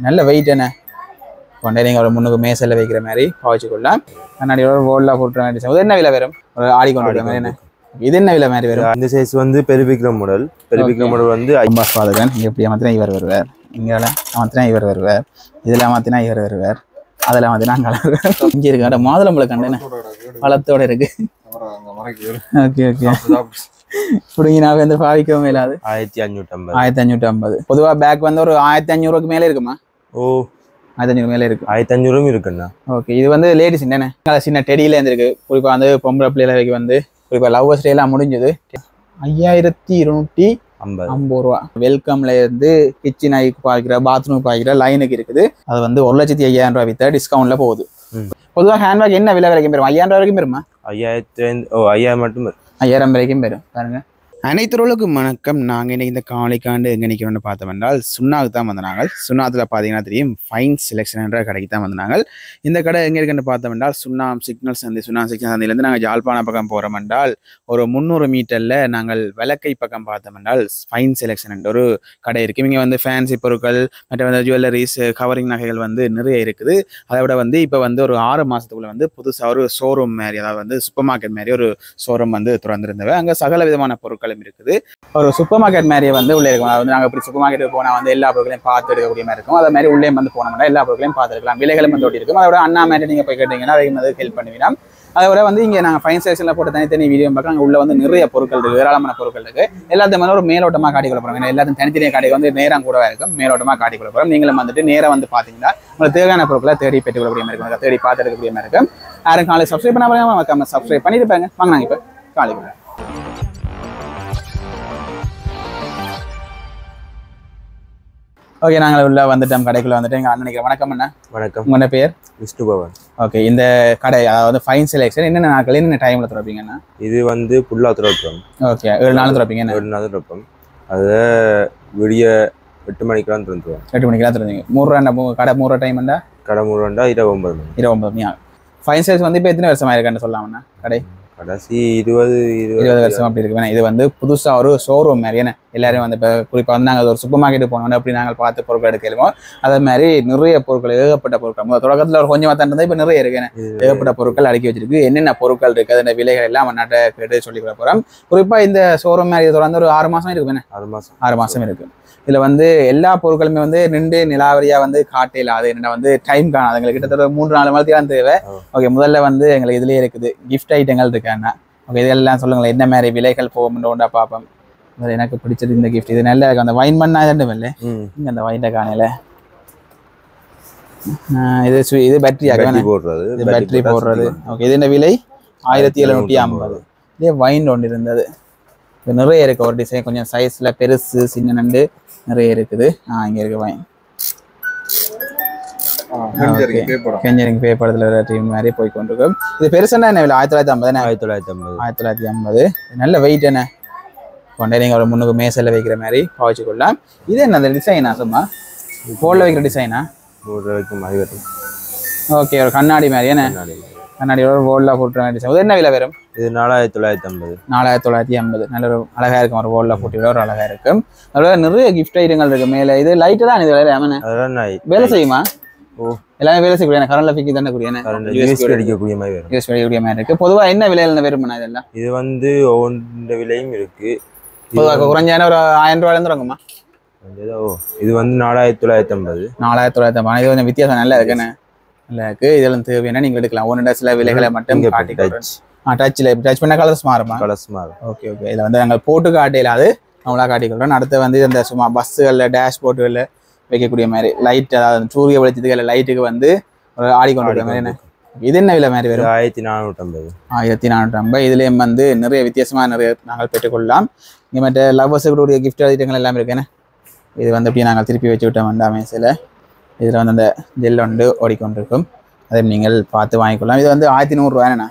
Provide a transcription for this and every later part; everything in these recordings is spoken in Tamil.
நல்ல வெயிட் என்ன கொண்டே நீங்கள் ஒரு முன்னுக்கு மேசையில் வைக்கிற மாதிரி பாவச்சுக்கொள்ளலாம். கண்ணாடியோட ரோலில் போட்டுற மாதிரி டிசைன். இது என்ன விலை வரும்? ஒரு ஆடி கொண்டு வர மாதிரி என்ன? இது என்ன விலை மாதிரி வரும்? இந்த சைஸ் வந்து பெருவிக்ரம் மாடல். பெருவிக்ரம் மாடல் வந்து பாஸ் பாதுகான். இங்கே எப்படி மாற்றினா இவர் வருவார், இங்கே மாற்றினா இவர் வருவார், இதில் மாற்றினா இவர் வருவார், அதில் மாற்றினா அங்கே வருவார். இங்கே இருக்கு மாதுளம்பழ கண்டேன்னு பழத்தோடு இருக்கு. ஓகே ஓகே பிடிங்கினாவே வந்து பாவிக்கவும் இல்லாது. 1550. 1550. பொதுவாக பேக் வந்து ஒரு 1500 மேலே இருக்குமா? ஓ 1500 மேலே இருக்கு. 1500 இருக்குண்ணா. ஓகே இது வந்து லேடிஸ் என்னென்ன சின்ன டெடியில இருந்துருக்கு. குறிப்பாக வந்து பொம்பளை பிள்ளைகளுக்கு வந்து குறிப்பாக லவ்வர்ஸ் டே எல்லாம் முடிஞ்சது. 5250 ரூபா. வெல்கம்ல இருந்து கிச்சன் ஐக்கு பாய்க்கிற பாத்ரூம் பாய்க்கிற லைனுக்கு இருக்குது. அது வந்து 1,50,000 ரூபா வித்த டிஸ்கவுண்ட்ல போகுது. பொதுவாக ஹேண்ட்பேக் என்ன விலை வரைக்கும் பெறும்? 5000 ரூபா வரைக்கும் பெறுமா? 5000 மட்டும் 5000 வரைக்கும் பெறும். பாருங்க. அனைத்துறவுக்கும் வணக்கம். நாங்கள் இன்னைக்கு இந்த காலைக்காண்டு எங்கே நிற்கிறோம்னு பார்த்தோம் என்றால் சுண்ணாவுக்கு தான் வந்தாங்க. சுண்ணாத்தில் பார்த்தீங்கன்னா தெரியும் ஃபைன் செலெக்ஷன் என்ற கடைக்கு தான் வந்தாங்க. இந்த கடை எங்கே இருக்குன்னு பார்த்தோம் என்றால் சுண்ணாம் சிக்னல் சந்தை. சுண்ணாம் சிக்னல் சந்தையிலேருந்து நாங்கள் ஜாழ்ப்பாணம் பக்கம் போகிறோம் என்றால் ஒரு 300 மீட்டரில் நாங்கள் விளக்கை பக்கம் பார்த்தோம் என்றால் ஃபைன் செலெக்ஷன் என்ற ஒரு கடை இருக்குது. இங்கே வந்து ஃபேன்சி பொருட்கள் மற்ற வந்து ஜுவல்லரிஸ் கவரிங் நகைகள் வந்து நிறைய இருக்குது. அதை விட வந்து இப்போ வந்து ஒரு 6 மாதத்துக்குள்ளே வந்து புதுசாக ஒரு ஷோரூம் மாதிரி, அதாவது வந்து சூப்பர் மார்க்கெட் மாதிரி ஒரு ஷோரூம் வந்து திறந்திருந்தவை. அங்கே சகல விதமான பொருட்கள் இருக்குது. ஒரு சூப்பர் மார்க்கெட் மாதிரியே வந்து உள்ளே இருக்கும். அதாவது நாங்கள் இப்படி சூப்பர் மார்க்கெட்டுக்கு போனால் வந்து எல்லா பொருட்களையும் பார்த்து எடுக்கக்கூடிய மாதிரி இருக்கும். அதே மாதிரி உள்ளே வந்து போனோம்னா எல்லா பொருட்களையும் பார்த்துருக்கலாம். விலைகளும் வந்து ஓட்டி இருக்கும். அதோட அண்ணா மாதிரி நீங்கள் போய் கேட்டீங்கன்னா அதையும் வந்து ஹெல்ப் பண்ணுவீங்க. அதோட வந்து இங்கே நாங்கள் ஃபைன் செக்ஷனில் போட்டு தனித்தனி வீடியோ பார்க்க அங்கே உள்ள வந்து நிறைய பொருட்கள் இருக்குது, ஏராளமான பொருட்கள் இருக்குது. எல்லாத்தையும் வந்து ஒரு மேலோட்டமாக காட்டி கொள்ள போகிறோம். எல்லாத்தையும் தனித்தனியாக காட்டி வந்து நேரம் கூட இருக்கும், மேலோட்டமாக காட்டி கொள்ள போகிறோம். நீங்களும் வந்துட்டு நேரம் வந்து பார்த்தீங்கன்னா உங்களுக்கு தேவையான பொருட்களை தேடி பெற்றுக்கொள்ளக்கூடிய மாதிரி இருக்கும், தேடி பார்த்து எடுக்கக்கூடிய மாதிரி இருக்கும். யாரும் காலையில் சப்ஸ்கிரைப் பண்ண பாருங்க, சப்ஸ்கிரைப் பண்ணியிருப்பாங்க. வாங்க நாங்கள் இப்போ காலையில். ஓகே நாங்கள் உள்ள வந்துட்டோம், கடைக்குள்ள வந்துட்டு எங்கள் அண்ணனுக்கு வணக்கம். அண்ணா வணக்கம். உங்களோட பேர்? விஷ்ணு பவன். ஓகே இந்த கடை அதாவது ஃபைன் செலெக்ஷன் என்னென்ன நாட்கள் என்னென்ன டைமில் திறப்பீங்கண்ணா? இது வந்து ஃபுல்லாக திறப்போம். ஓகே 7 நாள் திறப்பீங்க. 7 நாள் திறப்போம். அதை விடிய 8 மணிக்கெல்லாம் திறந்துருவோம். 8 மணிக்கெல்லாம் திறந்தீங்க. 3 கடை 3 டைம்ண்டா? கடை 3 29 மணி. 29 மணி ஆகும். ஃபைன் செலெக்ஷன் வந்து இப்போ எத்தனை வருஷமாக இருக்கான்னு சொல்லலாம்ண்ணா? கடை கடைசி 20 வருஷம் அப்படி இருக்கு. இது வந்து புதுசாக ஒரு ஷோரூம் மாதிரி என்ன எல்லாரும் வந்து இப்போ குறிப்பாக வந்து நாங்கள் ஒரு சூப்பர் மார்க்கெட்டு போனோம் அப்படி நாங்கள் பார்த்து பொருட்கள் எடுக்கலுமோ அதே மாதிரி நிறைய பொருட்கள், ஏகப்பட்ட பொருட்கள். தொடக்கத்தில் ஒரு கொஞ்சமாக தான் இருந்தால் இப்போ நிறைய இருக்கு. ஏகப்பட்ட பொருட்கள் அடுக்கி வச்சிருக்கு. என்னென்ன பொருட்கள் இருக்குது, அதோட விலைகள் எல்லாம் நாட்டை கேட்டு சொல்லி கொடுக்க போகிறோம். குறிப்பாக இந்த ஷோரூம் மாதிரி தொடர்ந்து ஒரு 6 மாதம் இருக்கு. 6 மாதம் இருக்கு. இதில் வந்து எல்லா பொருட்களுமே வந்து நின்று நிலாவரியாக வந்து காட்டையில் அது என்ன வந்து டைம் காணாது. எங்களுக்கு கிட்டத்தட்ட 3-4 மணிக்கு தான் தேவை. ஓகே முதல்ல வந்து எங்களுக்கு இதுலேயே இருக்குது கிஃப்ட் ஐட்டங்கள் இருக்காண்ணா. ஓகே இதெல்லாம் சொல்லுங்களேன், என்ன மாதிரி விலைகள் போகும்ன்றா பார்ப்போம். எனக்கு பிடிச்சது இந்த கிஃப்ட், இது நல்லா இருக்கும். அந்த வைன் பண்ணா ரெண்டும் இல்லை இங்கே அந்த வைன்ட காணையில இது பேட்டரி போடுறது, இது பேட்டரி போடுறது. ஓகே இது என்ன விலை? 1750. இதே வைன் ஒன்று இருந்தது. இது நிறைய இருக்கு. ஒரு டிசைன் கொஞ்சம் சைஸ்ல பெருசு சின்ன நண்டு நிறைய இருக்குது. இங்க இருக்கு வைன். கெஞ்சரிங் பேப்பரத்தில் டீம் மாதிரி போய் கொண்டிருக்கும். இது பெருசுன்னா என்ன விலை? 1950. 1950. நல்ல வெயிட் என்ன கொண்டே நீங்கள் ஒரு முன்னுக்கு மேசையில் வைக்கிற மாதிரி பாவச்சுக்கொள்ளலாம். இது என்ன அந்த டிசைனா? சும்மா போல்ல வைக்கிற டிசைனா? ஓகே ஒரு கண்ணாடி மாதிரி என்ன கண்ணாடியோட வோல்ல போட்டுற மாதிரி டிசைன். இது என்ன விலை வரும்? இது 4950. 4950. நல்ல ஒரு அழகா இருக்கும். ஒரு வோல்ல போட்டு ஒரு அழகா இருக்கும். அதோட நிறைய கிஃப்ட் ஐட்டங்கள் இருக்கு. மேலே இது லைட்டு தான் இது வேலை வேலை செய்யுமா? எல்லாமே வேலை செய்யக்கூடிய கரண்ட்ல பிக்கி தானே கூடிய அடிக்கக்கூடிய மாதிரி வரும். யூஸ் அடிக்கக்கூடிய மாதிரி இருக்கு. பொதுவாக என்ன விலையில வருமானா இதெல்லாம்? இது வந்து ஒவ்வொரு விலையும் இருக்கு. பொதுவாக குறைஞ்சான ஒரு 1000 ரூபாயில இருந்து வாங்குமா? இது வந்து 4950. 4950. இது கொஞ்சம் வித்தியாசம் நல்லா இருக்குன்னு நல்லா இருக்கு. இதெல்லாம் தேவையான நீங்க எடுக்கலாம். ஒன்று சில விலைகளை மட்டும் காட்டி டச் பண்ண கலர்ஸ் மாறுமா? Okay okay. இதில் வந்து நாங்கள் போட்டு காட்டையில் அது நம்மளா காட்டிக்கொள்றோம். அடுத்து வந்து இந்த சும்மா பஸ்ஸுகளில் டேஷ்போர்ட்டுகளில் வைக்கக்கூடிய மாதிரி லைட், அதாவது சூரிய வெளிச்சத்துக்கு லைட்டுக்கு வந்து ஒரு ஆடிக்கொண்டு மாதிரி என்ன இது என்ன விலை மாதிரி வரும்? 1450. 1450. இதுலேயும் வந்து நிறைய வித்தியாசமாக நிறைய நாங்கள் பெற்றுக்கொள்ளலாம். இங்கே மற்ற லவ்வர்ஸுடைய கிஃப்ட் ஐட்டங்கள் எல்லாமே இருக்குன்னு இது வந்து அப்படியே நாங்கள் திருப்பி வச்சு விட்டோம் அந்த அமைசில். இதில் வந்து அந்த ஜெல் வந்து ஓடிக்கொண்டிருக்கும். அதை நீங்கள் பார்த்து வாங்கிக்கொள்ளலாம். இது வந்து 1100 ரூபாய்ண்ணா.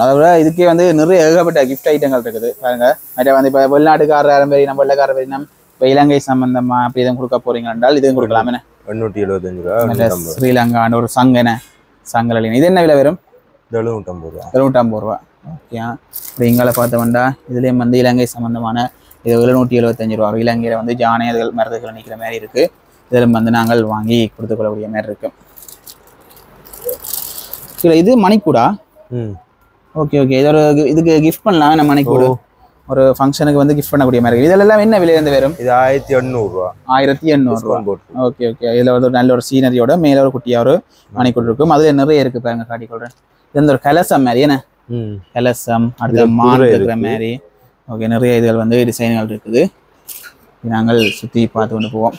அதை விட இதுக்கே வந்து நிறைய ஏகப்பட்ட கிஃப்ட் ஐட்டங்கள் இருக்குது பாருங்க. மற்ற வந்து இப்போ வெளிநாட்டுக்காரர் மாரி நம்ம வெள்ளக்காரர் மாரி நம்ம இப்போ இலங்கை சம்பந்தமா அப்படி எதுவும் கொடுக்க போறீங்க என்றால் இதுவும் கொடுக்கலாம். என்ன 875 ரூபா. ஸ்ரீலங்கான்னு ஒரு சங்கு என்ன சங்கல் இது என்ன விலை வரும்? 750 ரூபா. 750 ரூபா. ஓகே இப்போ இங்கால பார்த்தோம்னா இதுலேயும் வந்து இலங்கை சம்பந்தமான இது 775 ரூபா. இலங்கையில் வந்து ஜானை மருந்துகள் நிற்கிற மாதிரி இருக்குது. இதில் வந்து நாங்கள் வாங்கி கொடுத்துக்கொள்ளக்கூடிய மாதிரி இருக்கும். இல்லை இது மணிக்கூடா? Okay okay. இது ஒரு இதுக்கு கிஃப்ட் பண்ணலாம். நம்ம மணிக்கூடு ஒரு ஃபங்க்ஷனுக்கு வந்து கிஃப்ட் பண்ணக்கூடிய மாதிரி இருக்குது. இதெல்லாம் என்ன விலை வந்து வரும்? இது 1800 ரூபா. 1800. Okay okay. இதில் வந்து நல்ல ஒரு சீனரியோட மேலே ஒரு குட்டியாக ஒரு மணிக்கூடு இருக்கும். அதில் நிறைய இருக்குது பாருங்க, காட்டிக்கொள்கிறேன். இது ஒரு கலசம் மாதிரி என்ன கலசம், அடுத்த மான் இருக்கிற மாதிரி. ஓகே, நிறைய இதுகள் வந்து டிசைன்கள் இருக்குது. நாங்கள் சுற்றி பார்த்து கொண்டு போவோம்.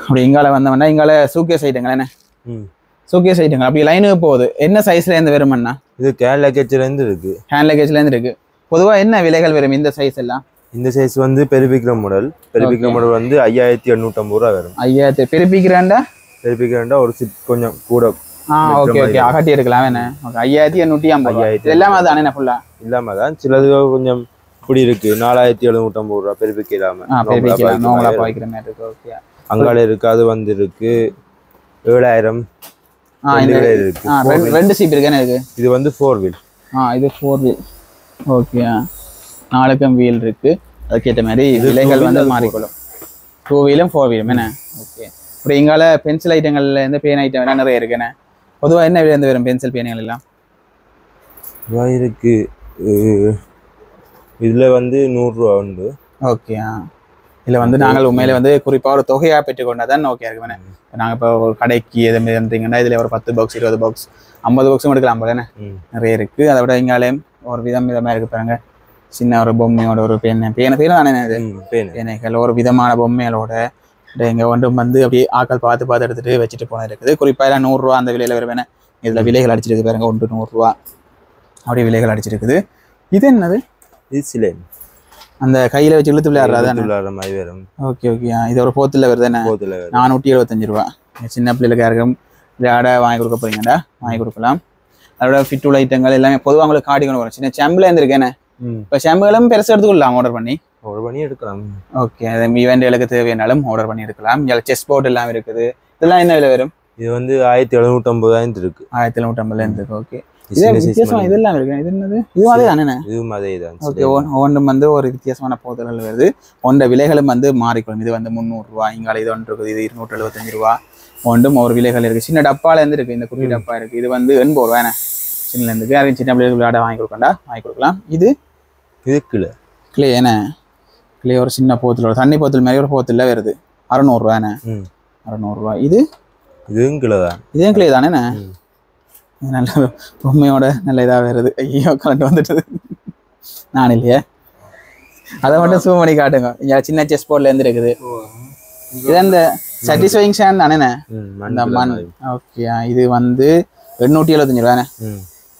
அப்படி இங்கால வந்தோம்னா இங்கால சூக்கேஸ் ஐட்டங்கள் என்ன சூக்கேஸ் ஐட்டங்கள் அப்படி லைனுக்கு போகுது. என்ன சைஸ்ல இருந்து வரும்னா? இது ஹேண்ட் லக்கேஜ்லேருந்து இருக்கு. ஹேண்ட் லக்கேஜ்லேருந்து இருக்கு. பொதுவாக என்ன விலைகள் வரும் இந்த சைஸ் எல்லாம்? இந்த சைஸ் வந்து பெருபிக்கிற மாடல். பெருபிக்கிற மாடல் வந்து 5850 ரூபா வரும். 5000 பெருபிக்கிறேன்டா ஒரு சிப் கொஞ்சம் கூட. Okay okay. அகட்டி இருக்கலாம் என்ன? 5850. எல்லாமே அதான் என்ன ஃபுல்லா? இல்லாம தான் சிலது கொஞ்சம் இப்படி இருக்கு. 4750 ரூபா பெருபிக்க இல்லாம பாய்க்கிற மாதிரி இருக்கு. ஓகே. அங்கால இருக்கு. அது வந்து இருக்கு 7000. ரெண்டு சீப் இருக்குன்னு இருக்கு. இது வந்து 4 வீல். இது 4 வீல். ஓகே. 4 வீல் இருக்கு. அதுக்கேற்ற மாதிரி விலைகள் வந்து மாறிக்கொள்ளும். 2 வீலும் 4 வீலும் என்ன? ஓகே. அப்புறம் இங்கால பென்சில் ஐட்டங்கள்ல இருந்து பேன் ஐட்டம் எல்லாம் நிறைய இருக்குண்ணே. பொதுவாக என்ன விலை இருந்து வரும் பென்சில் பேனுகள் எல்லாம்? இருக்கு. இதுல வந்து 100 ரூபா உண்டு. ஓகே. இதில் வந்து நாங்கள் உண்மையில வந்து குறிப்பாக ஒரு தொகையாக பெற்றுக்கொண்டாதான் ஓகே இருக்குமே. நாங்கள் இப்போ ஒரு கடைக்கு எது மாதிரி இருந்தீங்கன்னா இதில் ஒரு 10 பாக்ஸ் 20 பாக்ஸ் 50 பாக்ஸும் எடுக்கலாம் போல நிறைய இருக்கு. அதை விட இங்காலையும் ஒரு விதமாக இருக்கு பாருங்க. சின்ன ஒரு பொம்மையோட ஒரு பேனை தானே இது பேனைகள் ஒரு விதமான பொம்மைகளோட இங்கே ஒன்றும் வந்து அப்படியே ஆக்கள் பார்த்து எடுத்துட்டு வச்சுட்டு போன இருக்குது. குறிப்பாக 100 ரூபா அந்த விலையில் வருவேனே. இதில் விலைகள் அடிச்சிருக்கு பாருங்க. 1 100 ரூபா அப்படியே விலைகள் அடிச்சிருக்குது. இது என்னது? இது சிலேன். அந்த கையில வச்சு இழுத்து விளையாடுற மாதிரி வரும். Okay okay. இது ஒரு போத்தில் வருது என்ன? 475 ரூபா. சின்ன பிள்ளைகளுக்கு யாருக்கும் விளையாட வாங்கி கொடுக்க போறீங்கடா, வாங்கி கொடுக்கலாம். அதோட ஃபிட் உள்ள ஐட்டங்கள் எல்லாமே பொதுவாக உங்களுக்கு காடி கொண்டு வரும். சின்ன செம்பில் இருந்திருக்கேன்னு. இப்போ செம்புகளும் பெருசாக எடுத்துக்கொள்ளலாம். ஆர்டர் பண்ணி எடுக்கலாம். ஓகே. அது ஈவெண்ட்களுக்கு தேவையானாலும் ஆர்டர் பண்ணி எடுக்கலாம். இங்கே செஸ் போர்ட் எல்லாம் இருக்குது. இதெல்லாம் என்ன விலை வரும்? இது வந்து 1750 இருக்கு. 1750 இருக்கு. ஓகே. வித்தியாசமா இதெல்லாம் இருக்கு. இது என்னது? இதுவும் அதே தானே? இதுவும் அதே தான். ஓகே. ஒன்றும் வந்து ஒரு வித்தியாசமான போதல்கள் வருது. ஒன்ற விலைகளும் வந்து மாறிக்கொள்ளும். இது வந்து 300 ரூபா. இங்கால இது ஒன்று இருக்குது. இது 275 ரூபா. ஒன்றும் ஒரு விலைகள் இருக்கு. சின்ன டப்பால இருந்து இருக்கு. இந்த குட்டி டப்பா இருக்கு. இது வந்து 80 ரூபா. சின்ன இருந்து யாரும் சின்ன பிள்ளைகளுக்கு விளையாட வாங்கி கொடுக்கண்டா, வாங்கி கொடுக்கலாம். இது கிளே என்ன? கிளே ஒரு சின்ன போத்தில், ஒரு தண்ணி போத்தில் மாதிரி ஒரு போத்தில் வருது. 600 ரூபா. 600 ரூபா. இதுவும் கிளே தான். இதுவும் கிளே தானே? நல்ல பொம்மையோட நல்ல இதாக வருது. ஐயோ கலண்டு வந்துட்டு நான் இல்லையே. அதை மட்டும் சூம் பண்ணி காட்டுங்க. இங்கே சின்ன செஸ் போர்ட்ல இருந்து இருக்குது. இது அந்த சாட்டிஸ்ஃபைங் ஷேன் தானே? அந்த மண். ஓகே. இது வந்து 875 ரூபா.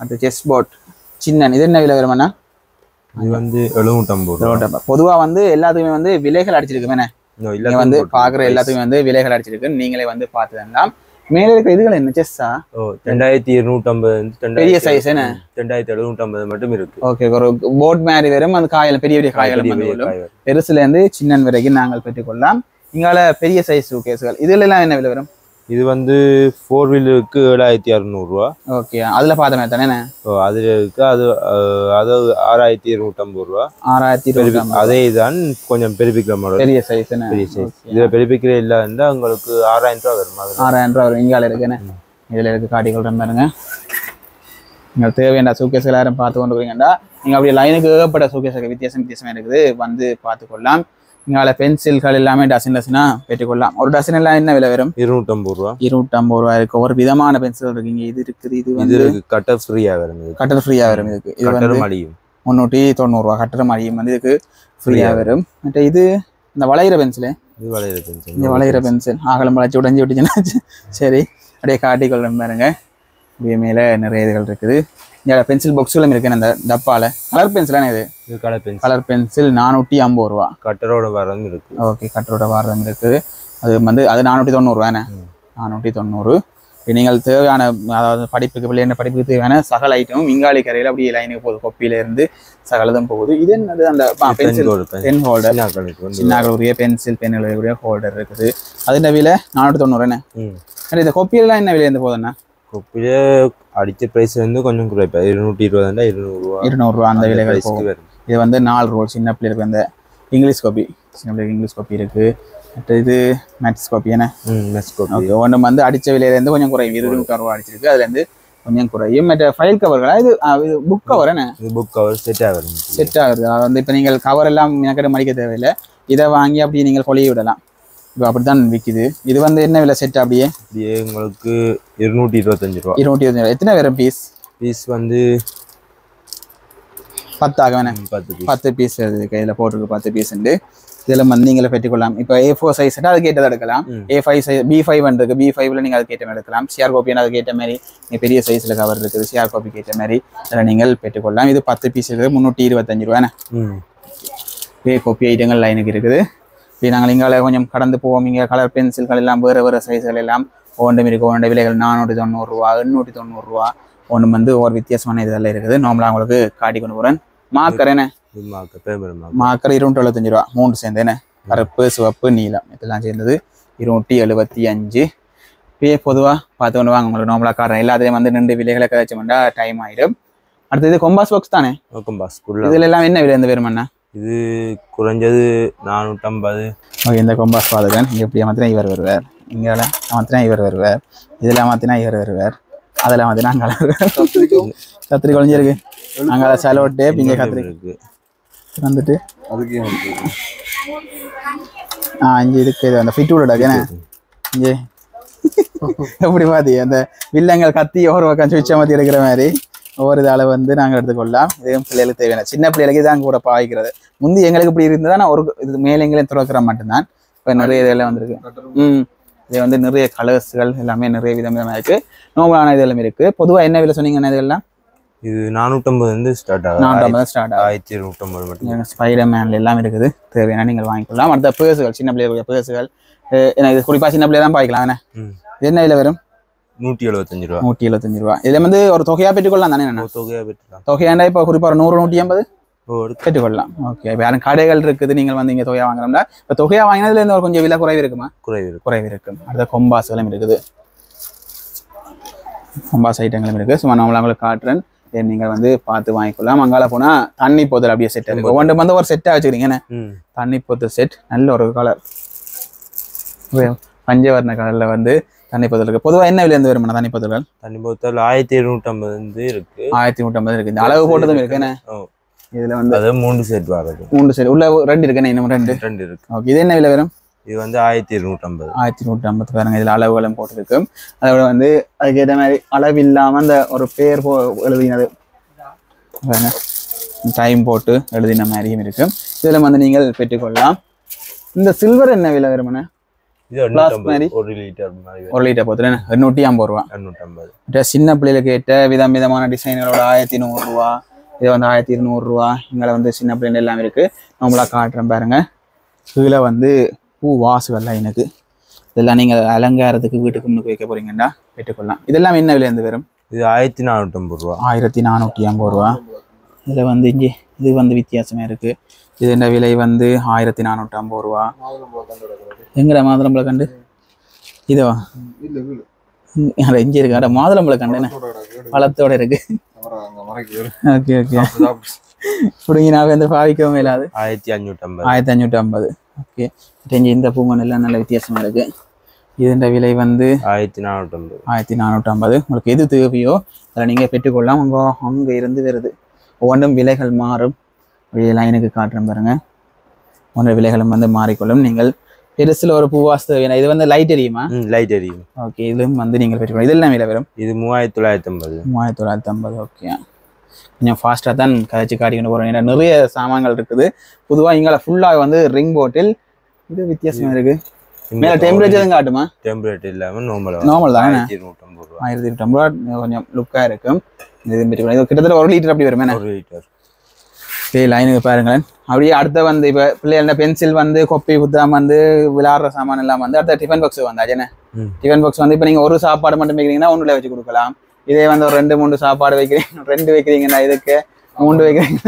அடுத்த செஸ் போர்ட் சின்ன. இது என்ன விலை வருமாண்ணா? இது வந்து 750. பொதுவாக வந்து எல்லாத்துக்குமே வந்து விலைகள் அடிச்சிருக்குமே. நீங்கள் வந்து பார்க்குற எல்லாத்துக்குமே வந்து விலைகள் அடிச்சிருக்கு. நீங்களே வந்து பார்த்துதான். மேலே இருக்கிற இதுகள் என்ன செஸ்ஸா? 2250 பெரிய சைஸ் என்ன? 2750 மட்டும் இருக்கு. ஓகே. ஒரு போட் மாதிரி வரும். அந்த காயில் பெரிய பெரிய காய்கள் பெருசுல இருந்து சின்ன வரைக்கும் நாங்கள் பெற்றுக்கொள்ளலாம். இங்கால பெரிய சைஸ் கேஸ்கள் இதுல எல்லாம் என்ன விலை வரும்? இது வந்து 4 வீலருக்கு 7600 ரூபா. ஓகே. அதுல பார்த்தமே தானே? அதுல இருக்கு. அது 6250 ரூபா. 6250. அதே தான் கொஞ்சம் பெருபிக்கிற மாடல். பெரிய சைஸ். பெரிய சைஸ். இதுல பெருபிக்கிற இல்ல இருந்தா உங்களுக்கு 6000 ரூபா வரும். 6000 ரூபா வரும். இங்கால இருக்குன்னு இதுல இருக்கு. காட்டிக்கொள்றேன் பாருங்க. நீங்கள் தேவையான சூக்கேஸ்கள் யாரும் பார்த்து கொண்டு வரீங்கடா. நீங்கள் அப்படியே லைனுக்கு ஏகப்பட்ட சூக்கேஸ்கள் வித்தியாசமாக இருக்குது. வந்து பார்த்துக்கொள்ளலாம். இங்கால பென்சில்கள் எல்லாமே டசனா பெற்றுக்கொள்ளலாம். ஒரு டசன் எல்லாம் என்ன விலை வரும்? 250 ரூபா. 250 ரூபா இருக்கு. ஒரு விதமான பென்சில் இருக்கு. இங்க இது இருக்குது. இது வந்து கட்டர் ஃப்ரீயா வரும். கட்டர் ஃப்ரீயா வரும். இதுக்கு இது வந்து 390 ரூபா. கட்டர் மடியும் வந்து இதுக்கு ஃப்ரீயா வரும். மற்ற இது இந்த வளையிற பென்சில். இது வளையிற பென்சில். இந்த வளையிற பென்சில் ஆகலம் வளைச்சு உடஞ்சி விட்டுச்சுன்னா சரி அப்படியே காட்டிக்கொள்ளும் பாருங்க. இப்படியே மேலே நிறைய இதுகள் இருக்குது. இங்கே பென்சில் பாக்ஸ்களும் இருக்கு. அந்த டப்பால கலர் பென்சிலானே இது? கலர் பென்சில் 450 ரூபா. கட்டரோட வாரம் இருக்கு. ஓகே. கட்டரோட வாரம் இருக்குது. அது வந்து அது 490 ரூபா. 490. நீங்கள் தேவையான அதாவது படிப்புக்கு பிள்ளைங்க படிப்புக்கு தேவையான சகல ஐட்டமும் விங்காளி கரையில் அப்படியே லைனுக்கு போகுது. கொப்பியில இருந்து சகலதும் போகுது. இது என்னது? அந்த பென்சில் பென் ஹோல்டர். சின்ன பென்சில் பென் எழுதக்கூடிய ஹோல்டர் இருக்குது. அது விலை 490. இந்த கொப்பியெல்லாம் என்ன விலை இருந்து போகுதுண்ணா? கொப்பில அடிச்ச பிரைஸ் வந்து கொஞ்சம் குறைப்பா. 220 200 ரூபா அந்த விலைகள் போகும். இது வந்து 4 ரூபா. சின்ன பிள்ளைகளுக்கு அந்த இங்கிலீஷ் காப்பி. சின்ன பிள்ளைக்கு இங்கிலீஷ் காப்பி இருக்கு. இது மேட்ஸ் காப்பி என்ன மேட்ச் காப்பி ஓகே ஒன்று வந்து அடித்த விலையிலேருந்து கொஞ்சம் குறையும் 20 ரூபா அடிச்சிருக்கு அதுலேருந்து கொஞ்சம் குறையும் மற்ற ஃபைல் கவர்களா இது புக் கவர் என்ன இது புக் கவர் செட் ஆகுது அது வந்து இப்போ நீங்கள் கவர் எல்லாம் எனக்கு மடிக்க தேவையில்லை இதை வாங்கி அப்படியே நீங்கள் கொலைய விடலாம் இப்போ அப்படித்தான் விற்கிது இது வந்து என்ன விலை செட் அப்படியே உங்களுக்கு 225 ரூபா 225 ரூபா எத்தனை வரும் பீஸ் வந்து 10 ஆக வேணாம் 10 பீஸ் வருது கையில் போட்டிருக்கு 10 பீஸ் உண்டு இதில் வந்து நீங்களை பெற்றுக்கொள்ளலாம் இப்போ A4 சைஸ் அது கேட்டதை எடுக்கலாம் A5 சைஸ் B5 இருக்கு B5ல நீங்கள் அது கேட்ட எடுக்கலாம் சிஆர் காப்பின்னு அது கேட்ட மாதிரி பெரிய சைஸில் கவர் இருக்குது சிஆர் காப்பி கேட்ட மாதிரி அதில் நீங்கள் பெற்றுக்கொள்ளலாம் இது 10 பீஸ் இருக்குது 325 ரூபாண்ணே A காப்பி ஐட்டங்கள் லைனுக்கு இருக்குது இப்போ நாங்கள் இங்கே கொஞ்சம் கடந்து போவோம் இங்கே கலர் பென்சில்கள் எல்லாம் வேறு சைஸ்கள் எல்லாம் ஒன்றும் இருக்குது ஒன்றை விலைகள் 490 ரூபா 890 ரூபா ஒன்று வந்து ஒரு வித்தியாசமான இதெல்லாம் இருக்குது நார்மலாக உங்களுக்கு காட்டி கொண்டு போகிறேன் மார்க்கர் என்ன மார்க்கர் 275 ரூபா 3 சேர்ந்து என்ன கருப்பு சிவப்பு நீலம் இதெல்லாம் சேர்ந்தது 275 இப்போ பொதுவாக பார்த்து கொண்டு வாங்க உங்களுக்கு நார்மலாக காட்டுறேன் எல்லாத்தையும் வந்து 2 விலைகளை கதைச்சோம்னா டைம் ஆகிடும் அடுத்தது கொம்பாஸ் பாக்ஸ் தானே இதில் எல்லாம் என்ன விலை எந்த பேரும் அண்ணா இது குறைஞ்சது 450 ஓகே இந்த கொம்பாஸ் பார்த்துக்கேன் இங்கே எப்படி மாற்றினா இவர் வருவார் இங்கே மாற்றினா இவர் வருவார் இதில் மாற்றினா இவர் வருவார் அதில் மாற்றினா அங்கே கத்திரி குழஞ்சிருக்கு அங்கே செலவுட்டு இங்கே கத்திரி வந்துட்டு இங்கே இருக்குது அந்த ஃபிட் விடடாக்கேண்ணே இங்கே எப்படி மாற்றி அந்த வில்லங்கள் கத்தி ஒரு பக்கம் சுவிட்சை மாற்றி எடுக்கிற மாதிரி ஒவ்வொரு இதால் வந்து நாங்கள் எடுத்துக்கொள்ளலாம் இதுவும் பிள்ளைகளுக்கு தேவையான சின்ன பிள்ளைகளுக்கு தான் கூட பாய்க்கிறது முந்தி எங்களுக்கு இப்படி இருந்ததுதான் நான் ஒரு இது மேலே எங்களையும் துறக்கிற மட்டும்தான் இப்போ நிறைய இதெல்லாம் வந்திருக்கு இது வந்து நிறைய கலர்ஸ்கள் எல்லாமே நிறைய விதமாக இருக்குது நோம்பலான இதெல்லாம் இருக்குது பொதுவாக என்ன விலை சொன்னீங்கன்னா இதெல்லாம் இது 450 ஸ்டார்ட் ஆகும் 450 ஸ்டார்ட் ஆகும் 1250 மட்டும் ஸ்பைடர்மேன்ல எல்லாம் இருக்குது தேவையான நீங்கள் வாங்கிக்கலாம் அடுத்த பேர்ஸுகள் சின்ன பிள்ளைகளுடைய பேர்ஸுகள் ஏன்னா இது குறிப்பாக சின்ன பிள்ளைய தான் பாய்க்கலாம் என்ன இது என்ன விலை வரும் 175 ரூபா 175 ரூபா இதுல வந்து ஒரு தொகையா பெற்றுக்கொள்ளலாம் தானே தொகையா பெற்றுக்கலாம் தொகையாண்டா இப்போ குறிப்பாக 100 150 பெற்றுக்கொள்ளலாம் ஓகே இப்போ யாரும் கடைகள் இருக்குது நீங்கள் வந்து இங்கே தொகையா வாங்குறோம்னா இப்போ தொகையா வாங்கினதுல இருந்து ஒரு கொஞ்சம் விலை குறைவு இருக்குமா குறைவு இருக்கும் அடுத்த கொம்பாஸ்களும் இருக்குது கொம்பாஸ் ஐட்டங்களும் இருக்குது சும்மா நான் உங்களுக்கு காட்டுறேன் நீங்கள் வந்து பார்த்து வாங்கிக்கலாம் அங்கால போனால் தண்ணி போத்தல் அப்படியே செட் இருக்கு ஒன்று வந்து ஒரு செட்டாக வச்சுக்கிறீங்கண்ணே தண்ணி போத்தல் செட் நல்ல ஒரு கலர் பஞ்சவர்ண கலரில் வந்து தண்ணி போத்தல் இருக்கு பொதுவாக என்ன விலையிருந்து வருமா தண்ணி போத்தல்கள் 1250 இருக்கு 1150 இருக்கு இந்த அளவு போட்டதும் இருக்குண்ணே இதுல வந்து அது 3 செட் வருது 3 செட் உள்ள 2 இருக்குண்ணே இன்னும் 2 இருக்கு ஓகே இது என்ன விலை வரும் இது வந்து 1250 பாருங்க இதுல அளவுகளும் போட்டிருக்கு அதோட வந்து அதுக்கேற்ற மாதிரி அளவு இல்லாம அந்த ஒரு பேர் எழுதினது டைம் போட்டு எழுதின மாதிரியும் இருக்கு இதுல வந்து நீங்கள் பெற்றுக்கொள்ளலாம் இந்த சில்வர் என்ன விலை வருமானே ஒரு லிட்டர் போத்துல 850 ரூபா சின்ன பிள்ளைகளுக்கு ஏற்ற விதமான டிசைன்களோட 1100 ரூபா இது வந்து 1200 ரூபா இங்கே வந்து சின்ன பிள்ளைங்க எல்லாம் இருக்கு நம்மளா காட்டுறேன் பாருங்க கீழே வந்து பூ வாசுகள்லாம் எனக்கு இதெல்லாம் நீங்கள் அலங்காரத்துக்கு வீட்டுக்கு முன்னுக்கு வைக்க போறீங்கன்னா பெற்றுக்கொள்ளலாம் இதெல்லாம் என்ன விலை இருந்து வரும் இது 1450 ரூபா 1450 ரூபா இதில் வந்து இங்கே இது வந்து வித்தியாசமா இருக்கு இது என்ன விலை வந்து 1450 ரூபா எங்கடா மாதுளம்பழ கண்டு இதுவா இங்கே இருக்கு மாதுளம்பழ கண்டு பழத்தோட இருக்கு ஓகே ஓகே பிடிங்கி நான் வந்து பாவிக்கவும் இல்லாது 1550 ஓகே இந்த பூங்கன் எல்லாம் நல்ல வித்தியாசமா இருக்கு இதோட விலை வந்து 1450 உங்களுக்கு எது தேவையோ அதில் நீங்கள் பெற்றுக்கொள்ளலாம் அங்கே இருந்து வருது ஒவ்வொன்றும் விலைகள் மாறும் லைனுக்கு காட்டுறேன் பாருங்க ஒவ்வொரு விலைகளும் வந்து மாறிக்கொள்ளும் நீங்கள் பெருசில் ஒரு பூவாசு தேவையான இது வந்து லைட் எரியுமா லைட் எரியும் ஓகே இதுவும் வந்து நீங்கள் பெற்றுக்கொள்ளலாம் இதெல்லாம் விலை வரும் இது 3950 ஓகே கொஞ்சம் ஃபாஸ்ட்டாக தான் கதைச்சு காட்டிக்கொண்டு போகிறோம் ஏன்னா நிறைய சாமான்கள் இருக்குது பொதுவாக இங்கே ஃபுல்லாக வந்து ரிங் போட்டில் இது வித்தியாசமாக இருக்குது மேலே டெம்பரேச்சரும் காட்டுமா டெம்பரேச்சர் இல்லாமல் நார்மல் தானே 1250 ரூபா கொஞ்சம் லுக்காக இருக்கும் இது கிட்டத்தட்ட 1 லிட்டர் அப்படி வருமே 1 லிட்டர் சரி லைனுக்கு பாருங்களேன் அப்படியே அடுத்த வந்து இப்போ பிள்ளைகள பென்சில் வந்து கொப்பி குத்தாம வந்து விளையாடுற சாமான் எல்லாம் வந்து அடுத்த டிஃபன் பாக்ஸ் வந்தாச்சுன்னு டிஃபன் பாக்ஸ் வந்து இப்போ நீங்கள் ஒரு சாப்பாடு மட்டும் வைக்கிறீங்கன்னா 1 வச்சு கொடுக்கலாம் இதே வந்து ஒரு 2-3 சாப்பாடு வைக்கிறீங்க 2 வைக்கிறீங்கன்னா இதுக்கு 3 வைக்கிறீங்க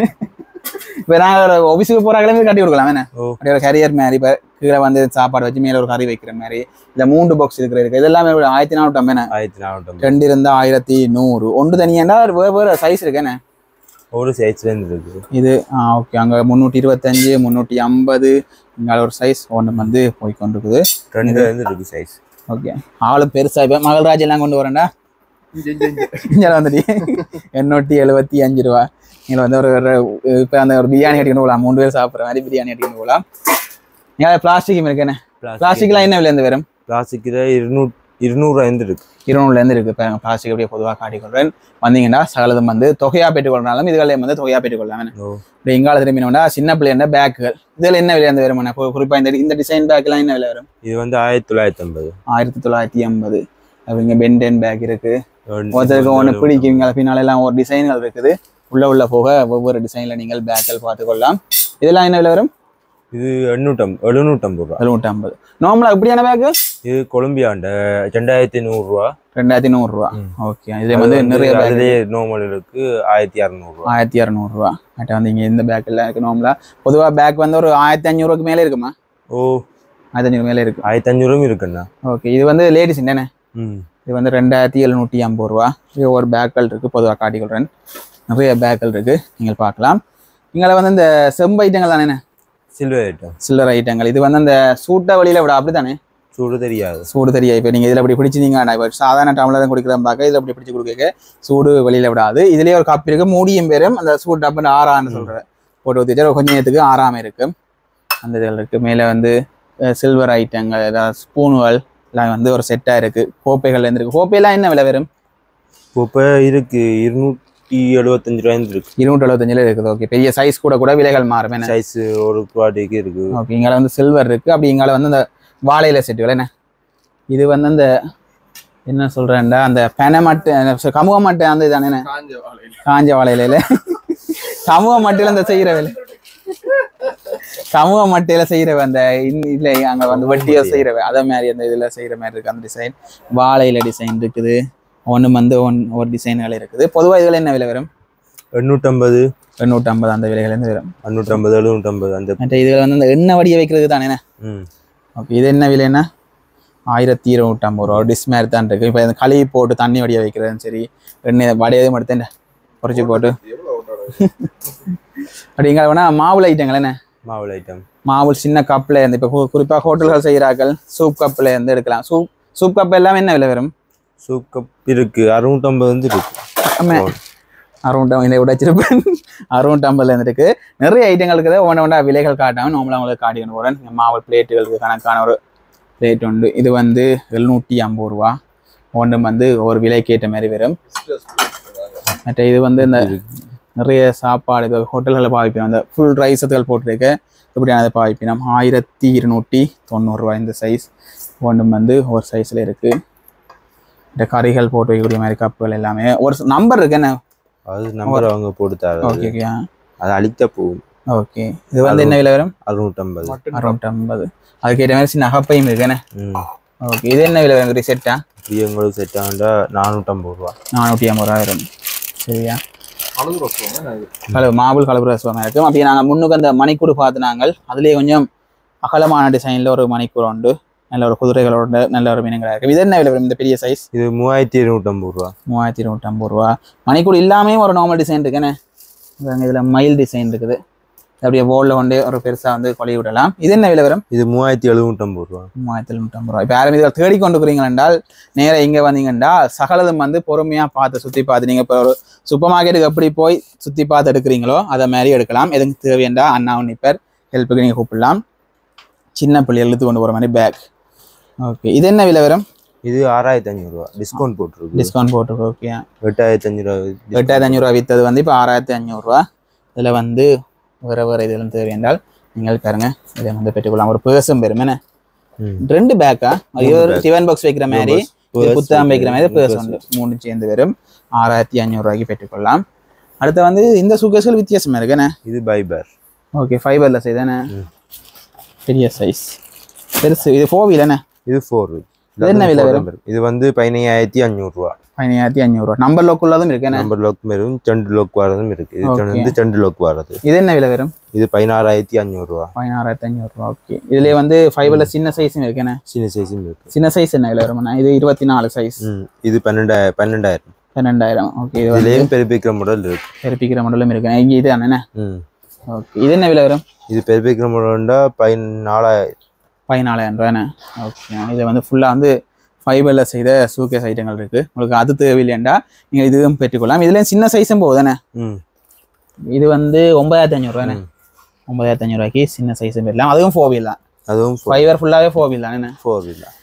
இப்போ நாங்கள் ஆஃபீஸுக்கு போகிறாங்களே கட்டி கொடுக்கலாம் என்ன அப்படி ஒரு கரியர் மாதிரி இப்போ கீழே வந்து சாப்பாடு வச்சு மேலே ஒரு கறி வைக்கிற மாதிரி இல்லை 3 பாக்ஸ் இருக்கு இதெல்லாமே 1450 2 இருந்தால் 1100 ஒன்று தனியாண்டா வேறு சைஸ் இருக்குண்ணே ஒரு சைஸ்லேருந்து இருக்குது. இது ஓகே, அங்கே 325 350 இங்கே ஒரு சைஸ் ஒன்று வந்து போய் கொண்டிருக்குது. 2லேருந்து இருக்குது சைஸ். ஓகே, ஆளும் பெருசாக இப்போ மகள்ராஜ் எல்லாம் கொண்டு வரேன்டா. இங்கே வந்துட்டு 875 ரூபா. நீங்கள் வந்து ஒரு இப்போ அந்த ஒரு பிரியாணி அடிக்கணும் போகலாம், 3 பேர் சாப்பிட்ற மாதிரி பிரியாணி அடிக்கணும் போகலாம். நீங்கள் பிளாஸ்டிக் இருக்குண்ணே, பிளாஸ்டிக்லாம் என்ன விலையிலேருந்து வரும்? பிளாஸ்டிக் 200 இருக்கு. 200 இருக்கு. இப்போ பிளாஸ்டிக் அப்படியே பொதுவாக காட்டிக்கொள்றேன். வந்தீங்கன்னா சகலதும் வந்து தொகையாக பெற்றுக்கொள்றாலும் இதுகளையும் வந்து தொகையாக பெற்றுக்கொள்ளலாம். இப்போ எங்கால திரும்பினோம்னா சின்ன பிள்ளைண்ட பேக்குகள் இதில் என்ன விலையிலேருந்து வரும்? குறிப்பாக இந்த டிசைன் பேக்கெலாம் என்ன விலை வரும்? இது வந்து 1950. 1950. அவங்க பென்டென் பேக் இருக்கு. ஒருத்தருக்கு ஒன்று பிடிக்குங்க. பின்னால எல்லாம் ஒரு டிசைன்கள் இருக்குது. உள்ள போக ஒவ்வொரு டிசைன்ல நீங்கள் பேக்கல் பார்த்துக்கொள்ளலாம். இதெல்லாம் என்ன விலை வரும்? இது 750 ரூபா. 750. நார்மலா எப்படியான பேக்? இது கொலம்பியாண்ட 2100 ரூபா. 2200 ரூபா. ஓகே, இதுல வந்து நிறைய பேக் நார்மல் இருக்கு. 1200 ரூபா. 1200 ரூபா. அட்ட வந்து இங்க இந்த பேக் எல்லாம் இருக்கு. நார்மலா பொதுவா பேக் வந்து ஒரு 1500 ரூபாய்க்கு மேல இருக்குமா? ஓ, 1500 மேல இருக்கு. 1500 இருக்குண்ணா. ஓகே, இது வந்து லேடிஸ் என்னண்ணே? இது வந்து 2750 ரூபா. இது ஒரு பேக்கள் இருக்கு, பொதுவாக காட்டிக்கொள்றேன். நிறைய பேக்கள் இருக்கு, நீங்கள் பார்க்கலாம். இங்கே வந்து இந்த செம்பு ஐட்டங்கள் தானே? சில்வர் ஐட்டங்கள். இது வந்து அந்த சூட்டை வழியில விட அப்படித்தானே? சூடு தெரியாது. இப்போ நீங்கள் இதில் அப்படி பிடிச்சிருந்தீங்கன்னா இப்போ சாதாரண டம்ளர் தான் குடிக்கிறத பார்க்க இதில் அப்படி பிடிச்சி கொடுக்க சூடு வெளியில் விடாது. இதுலேயே ஒரு கப் இருக்கு, மூடியும் பேரும் அந்த சூடு டப்புன்னு ஆறான்னு சொல்கிறேன் போட்டு ஊற்றி வச்சா கொஞ்சம் நேரத்துக்கு ஆறாமல் இருக்கு. அந்த இதில் இருக்குது. மேலே வந்து சில்வர் ஐட்டங்கள், ஏதாவது ஸ்பூனுகள் எல்லாம் வந்து ஒரு செட்டாக இருக்குது. கோப்பைகள் இருக்கு. கோப்பையெல்லாம் என்ன விலை வரும்? கோப்பை இருக்கு 275 ரூபாய்ந்து இருக்கு. 275 இருக்குது. ஓகே, பெரிய சைஸ் கூட விலைகள் மாறும். என்ன சைஸ் ஒரு குவாலிட்டிக்கு இருக்கு. ஓகே, இங்கே வந்து சில்வர் இருக்கு. அப்படி இங்கே வந்து அந்த வாழையில செட்டுகள் என்ன இது வந்து அந்த என்ன சொல்றேன்டா அந்த பெனமட்டு கமுக மட்டை அந்த இதானே காஞ்ச வாழையில சமூக மட்டையில அந்த செய்யற வேலை சமூக மட்டையில செய்யற அந்த இல்லை அங்க வந்து வெட்டியா செய்யறவை அதை மாதிரி அந்த இதுல செய்யற மாதிரி இருக்கு. அந்த டிசைன் வாழையில டிசைன் இருக்குது. ஒன்று வந்து ஒரு டிசைன்கள் இருக்குது. பொதுவாக இதுல என்ன விலை வரும்? 850 அந்த விலைகள் வரும். 850 750 அந்த மற்ற இதுல வந்து அந்த எண்ணெய் வடிய வைக்கிறது தானே? ஓகே, இது என்ன விலைன்னா 1250 ரூபா. டிஸ் மாதிரி தான் இருக்கு. இப்போ இந்த களி போட்டு தண்ணி வடிய வைக்கிறதும் சரி, எண்ணெய் வடையதும் எடுத்தேன் குறைச்சி போட்டு அப்படிங்கிற வேணா மாவுள் ஐட்டங்கள் என்ன? மாவுள் சின்ன கப்பில் இருந்து இப்போ குறிப்பாக ஹோட்டல்கள் செய்கிறார்கள் சூப் கப்பில் இருந்து எடுக்கலாம். சூப் கப் எல்லாமே என்ன விலை வரும்? சூப் கப் இருக்கு 650 இருக்கு. 650 உடைச்சிருப்பேன். 650 இருக்கு. நிறைய ஐட்டங்கள் இருக்குது. ஒன்றா விலைகள் காட்டாமல் நம்மளும் அவங்களுக்கு காட்டிக்கணும் போகிறேன். மாவல் பிளேட்டுகளுக்கு கணக்கான ஒரு பிளேட் உண்டு. இது வந்து 750 ரூபா. ஒன்று வந்து ஒரு விலைக்கு ஏற்ற மாதிரி வரும். மற்ற இது வந்து இந்த நிறைய சாப்பாடுகள் ஹோட்டல்களில் பாவிப்பினோம். அந்த ஃபுல் ரைஸுகள் போட்டிருக்கு. இப்படியானதை பாவிப்பினோம். 1290 ரூபா இந்த சைஸ். ஒன்று வந்து ஒரு சைஸில் இருக்குது. இந்த கறிகள் போட்டு வைக்கக்கூடிய மாதிரி கப்புகள் எல்லாமே ஒரு நம்பர் இருக்கு. என்ன அது நம்பர் அவங்க போட்டுத்தாரு. ஓகே, அது அழித்த போகும். ஓகே, இது வந்து என்ன விலை வரும்? 650. அதுக்கேற்ற மாதிரி சின்ன அகப்பையும் இருக்கு. என்ன ஓகே, இது என்ன விலை வரும்? செட்டா உங்களுக்கு செட் ஆகண்டா 450 ரூபா. 450 ரூபா வரும். சரியா? மாவுள் கலப்புற ரசமாக இருக்கும். அப்படி நாங்கள் முன்னுக்கு அந்த மணிக்கூடு பார்த்து நாங்கள் அதுலேயே கொஞ்சம் அகலமான டிசைனில் ஒரு மணிக்கூடு உண்டு. நல்ல ஒரு குதிரைகளோட நல்ல ஒரு மீனங்களாக இருக்குது. இது என்ன விலை வரும்? இந்த பெரிய சைஸ் இது 3250 ரூபா. 3250 ரூபா. மணிக்கூடு இல்லாமே ஒரு நார்மல் டிசைன் இருக்குன்னு இதில் மயில் டிசைன் இருக்குது. அப்படியே போல்ல கொண்டு ஒரு பெருசாக வந்து கொலை விடலாம். இது என்ன விலை வரும்? இது 3750 ரூபா. 3750 ரூபா. இப்போ யாரும் இதில் தேடிக்கொண்டு இருக்கிறீங்க என்றால் நேராக இங்கே வந்தீங்கன்னா சகலதும் வந்து பொறுமையாக பார்த்து சுற்றி பார்த்து நீங்கள் இப்போ ஒரு சூப்பர் மார்க்கெட்டுக்கு எப்படி போய் சுற்றி பார்த்து எடுக்கிறீங்களோ அதை மாதிரி எடுக்கலாம். எதுக்கு தேவையண்டா அண்ணா நிப்பர் ஹெல்ப்புக்கு நீங்கள் கூப்பிடலாம். சின்ன பிள்ளை எழுத்து கொண்டு போகிற மாதிரி பேக். ஓகே, இது என்ன விலை வரும்? இது 6500 ரூபா. டிஸ்கவுண்ட் போட்டுருக்கு. ஓகே, 8500 ரூபா. 8500 ரூபா விற்றது வந்து இப்போ 6500 ரூபா. இதில் வந்து வேறு இதெல்லாம் தேவை என்றால் நீங்கள் பாருங்க இதை வந்து பெற்றுக்கொள்ளலாம். ஒரு பேர்ஸும் பெரும் என்ன 2 பேக்கா டிஃபன் பாக்ஸ் வைக்கிற மாதிரி புத்தகம் வைக்கிற மாதிரி பேர்ஸ் உண்டு. 3 சேர்ந்து வரும் 6500 ரூபாய்க்கு பெற்றுக்கொள்ளலாம். அடுத்து வந்து இந்த சூக்கேஸ்கள் வித்தியாசமாக இருக்குண்ணே. இது ஃபைபர். ஓகே, ஃபைபரில் செய்தானே பெரிய சைஸ் பெருசு. இது 4 வீலண்ணே. இது 4 வீல். என்ன விலை வரும்? இது வந்து 15500 ரூபா. 15500 ரூபா. நம்பர் லோக் உள்ளதும் இருக்கு. நம்பர் லோக் வரும், செண்டு லோக் வரதும் இருக்கு. இது வந்து செண்டு லோக் வரது. இது என்ன விலை வரும்? இது 16500 ரூபா. 16500 ரூபா. ஓகே, இதுல வந்து ஃபைபர்ல சின்ன சைஸும் இருக்குண்ணே. சின்ன சைஸும் இருக்கு. சின்ன சைஸ் என்ன விலை வரும்ண்ணா? இது 24 சைஸ். இது 12000. 12,000. ஓகே, இது வந்து இதுலேயும் பெருப்பிக்கிற மாடல் இருக்கு. பெருப்பிக்கிற மாடலும் இருக்கு. இங்கே இது தானே? ஓகே, இது என்ன விலை வரும்? இது பெருப்பிக்கிற மாடல்ண்டா 14,000. 14,000 ரூபாய்ண்ணே. ஓகே, இது வந்து ஃபுல்லாக வந்து ஃபைபரில் செய்த சூகேஸ் ஐட்டங்கள் இருக்குது. உங்களுக்கு அது தேவையில்லைண்டா நீங்கள் இதுவும் பெற்றுக்கொள்ளலாம். இதுலேயும் சின்ன சைஸும் போகுதானே? இது வந்து 9,500 ரூபாய்ண்ணே. 9,500 ரூபாய்க்கு சின்ன சைஸும் பெறலாம். அதுவும் 4 வீல் தான். அதுவும் ஃபைபர் ஃபுல்லாகவே 4 வீல் தானே? 4 வீல் தான்.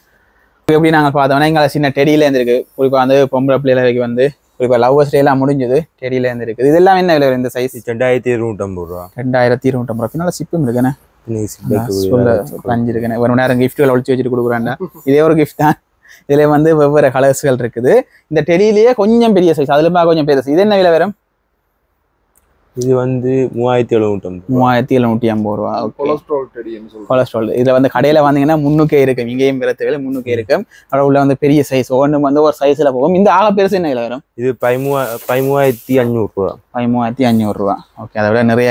எப்படி நாங்கள் பார்த்தோம்னா எங்களை சின்ன டெடியிலேருந்து இருக்குது. குறிப்பாக வந்து பொம்பளை பிள்ளைகளுக்கு வந்து குறிப்பாக லவ்வர்ஸ் டேலாம் முடிஞ்சது டெடியிலேருந்து இருக்குது. இதெல்லாம் என்ன விலை? இந்த சைஸ் 2,250 ரூபா. 2,250 ரூபா. பின்னால் சிப்பும் இருக்குண்ணே. இருக்குண்ணே. ஒரு நேரம் கிஃப்ட்டுகள் ஒழிச்சு வச்சுட்டு கொடுக்குறாண்டா. இதே ஒரு கிஃப்ட் தான். இதில் வந்து வெவ்வேறு கலர்ஸ்கள் இருக்குது. இந்த டெடியிலேயே கொஞ்சம் பெரிய சைஸ், அதில் கொஞ்சம் பெரிய சைஸ். இது என்ன விலை வரும்? இது வந்து 3,750. 3,750 ரூபா. கொலஸ்ட்ரால். இதில் வந்து கடையில் வந்தீங்கன்னா 300 இருக்கும். இங்கேயும் பிற தேவையில்லை 300 இருக்கும். அதோட உள்ள வந்து பெரிய சைஸ் ஒன்று வந்து ஒரு சைஸில் போகும். இந்த ஆக பெருசு என்ன விலை வரும்? இது 13,500 ரூபா. 13,500 ரூபா. ஓகே, அதை விட நிறைய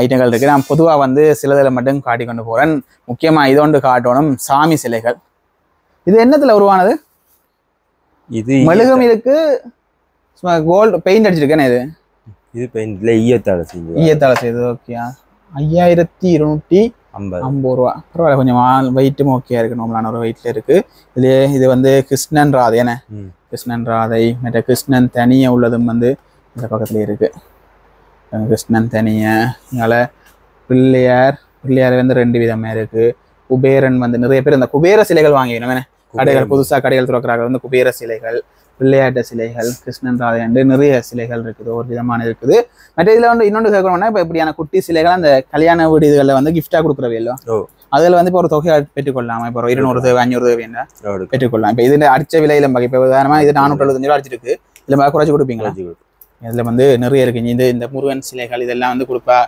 ஐட்டங்கள் இருக்குது. நான் பொதுவாக வந்து சிலதில் மட்டும் காட்டி கொண்டு போகிறேன். முக்கியமாக இது ஒன்று காட்டணும், சாமி சிலைகள். இது என்னத்தில் உருவானது? இது மெழுகும் இருக்கு, கோல்டு பெயிண்ட் அடிச்சிருக்கேன்னு. இது பெயிண்ட்ல ஈயத்தால செய்யுது. ஓகே, 5,250 ரூபா. பரவாயில்ல, கொஞ்சம் வெயிட்டும் ஓகே இருக்கு. நார்மலான ஒரு வெயிட்ல இருக்கு. இது வந்து கிருஷ்ணன் ராதை என்ன? கிருஷ்ணன் ராதை. மற்ற கிருஷ்ணன் தனியை உள்ளதும் வந்து இந்த பக்கத்துல இருக்கு. கிருஷ்ணன் தனிய பிள்ளையார் வந்து 2 விதமா இருக்கு. குபேரன் வந்து நிறைய பேர் இந்த குபேர சிலைகள் வாங்கிக்கணும். கடைகள் புதுசா கடைகள் துறக்கிறாங்க வந்து குபேர சிலைகள், பிள்ளையாட்ட சிலைகள், கிருஷ்ணன் ராதை நிறைய சிலைகள் இருக்குது. ஒரு விதமான இருக்குது. மற்ற இதுல வந்து இன்னொன்று கேட்கணும்னா இப்போ இப்படியான குட்டி சிலைகள் அந்த கல்யாண வீடுகளில் வந்து கிஃப்டா கொடுக்குறவே இல்லை. அதில் வந்து இப்போ ஒரு தொகையை பெற்றுக்கொள்ளலாம். இப்போ 200 தேவை 500 தேவைன்னா பெற்றுக்கொள்ளலாம். இப்போ இதுல அடிச்ச விலையில இப்போ உதாரணமா இது 475 ரூபா அடிச்சிருக்கு. இதுல குறைச்சி கொடுப்பீங்களா? இதுல வந்து நிறைய இருக்கு. இந்த முருகன் சிலைகள் இதெல்லாம் வந்து கொடுப்பா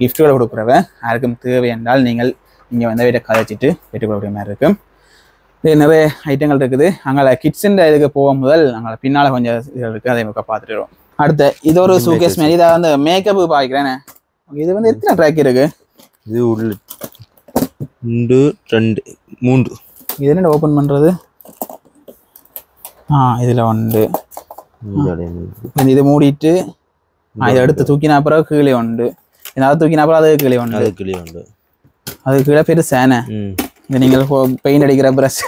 கிஃப்ட்டுகளை கொடுக்குறவ யாருக்கும் தேவை என்றால் நீங்கள் இங்கே வந்து வீட்டை கதைச்சிட்டு பெற்றுக்கொள்ளக்கூடிய மாதிரி இருக்கும். இது நிறைய ஐட்டங்கள் இருக்குது. அங்கே கிட்ஸுன்ற இதுக்கு போகும் முதல் அங்கே பின்னால் கொஞ்சம் இது இருக்குது. அதை பார்த்துட்டு அடுத்த இது ஒரு சூகேஸ் மாரி. இதை வந்து மேக்கப்பு பாய்க்கிறேன்னு. இது வந்து எத்தனை ட்ராக் இருக்கு? இது உள்ள 1 2 3. இது என்ன ஓப்பன் பண்ணுறது? இதில் உண்டு. இது மூடிட்டு இதை எடுத்து தூக்கினா பிறகு கீழே உண்டு. ஏதாவது தூக்கினா அப்புறம் அது கீழே உண்டு. அது கீழே பெருசானே. இது நீங்கள் பெயிண்ட் அடிக்கிற ப்ரஷ்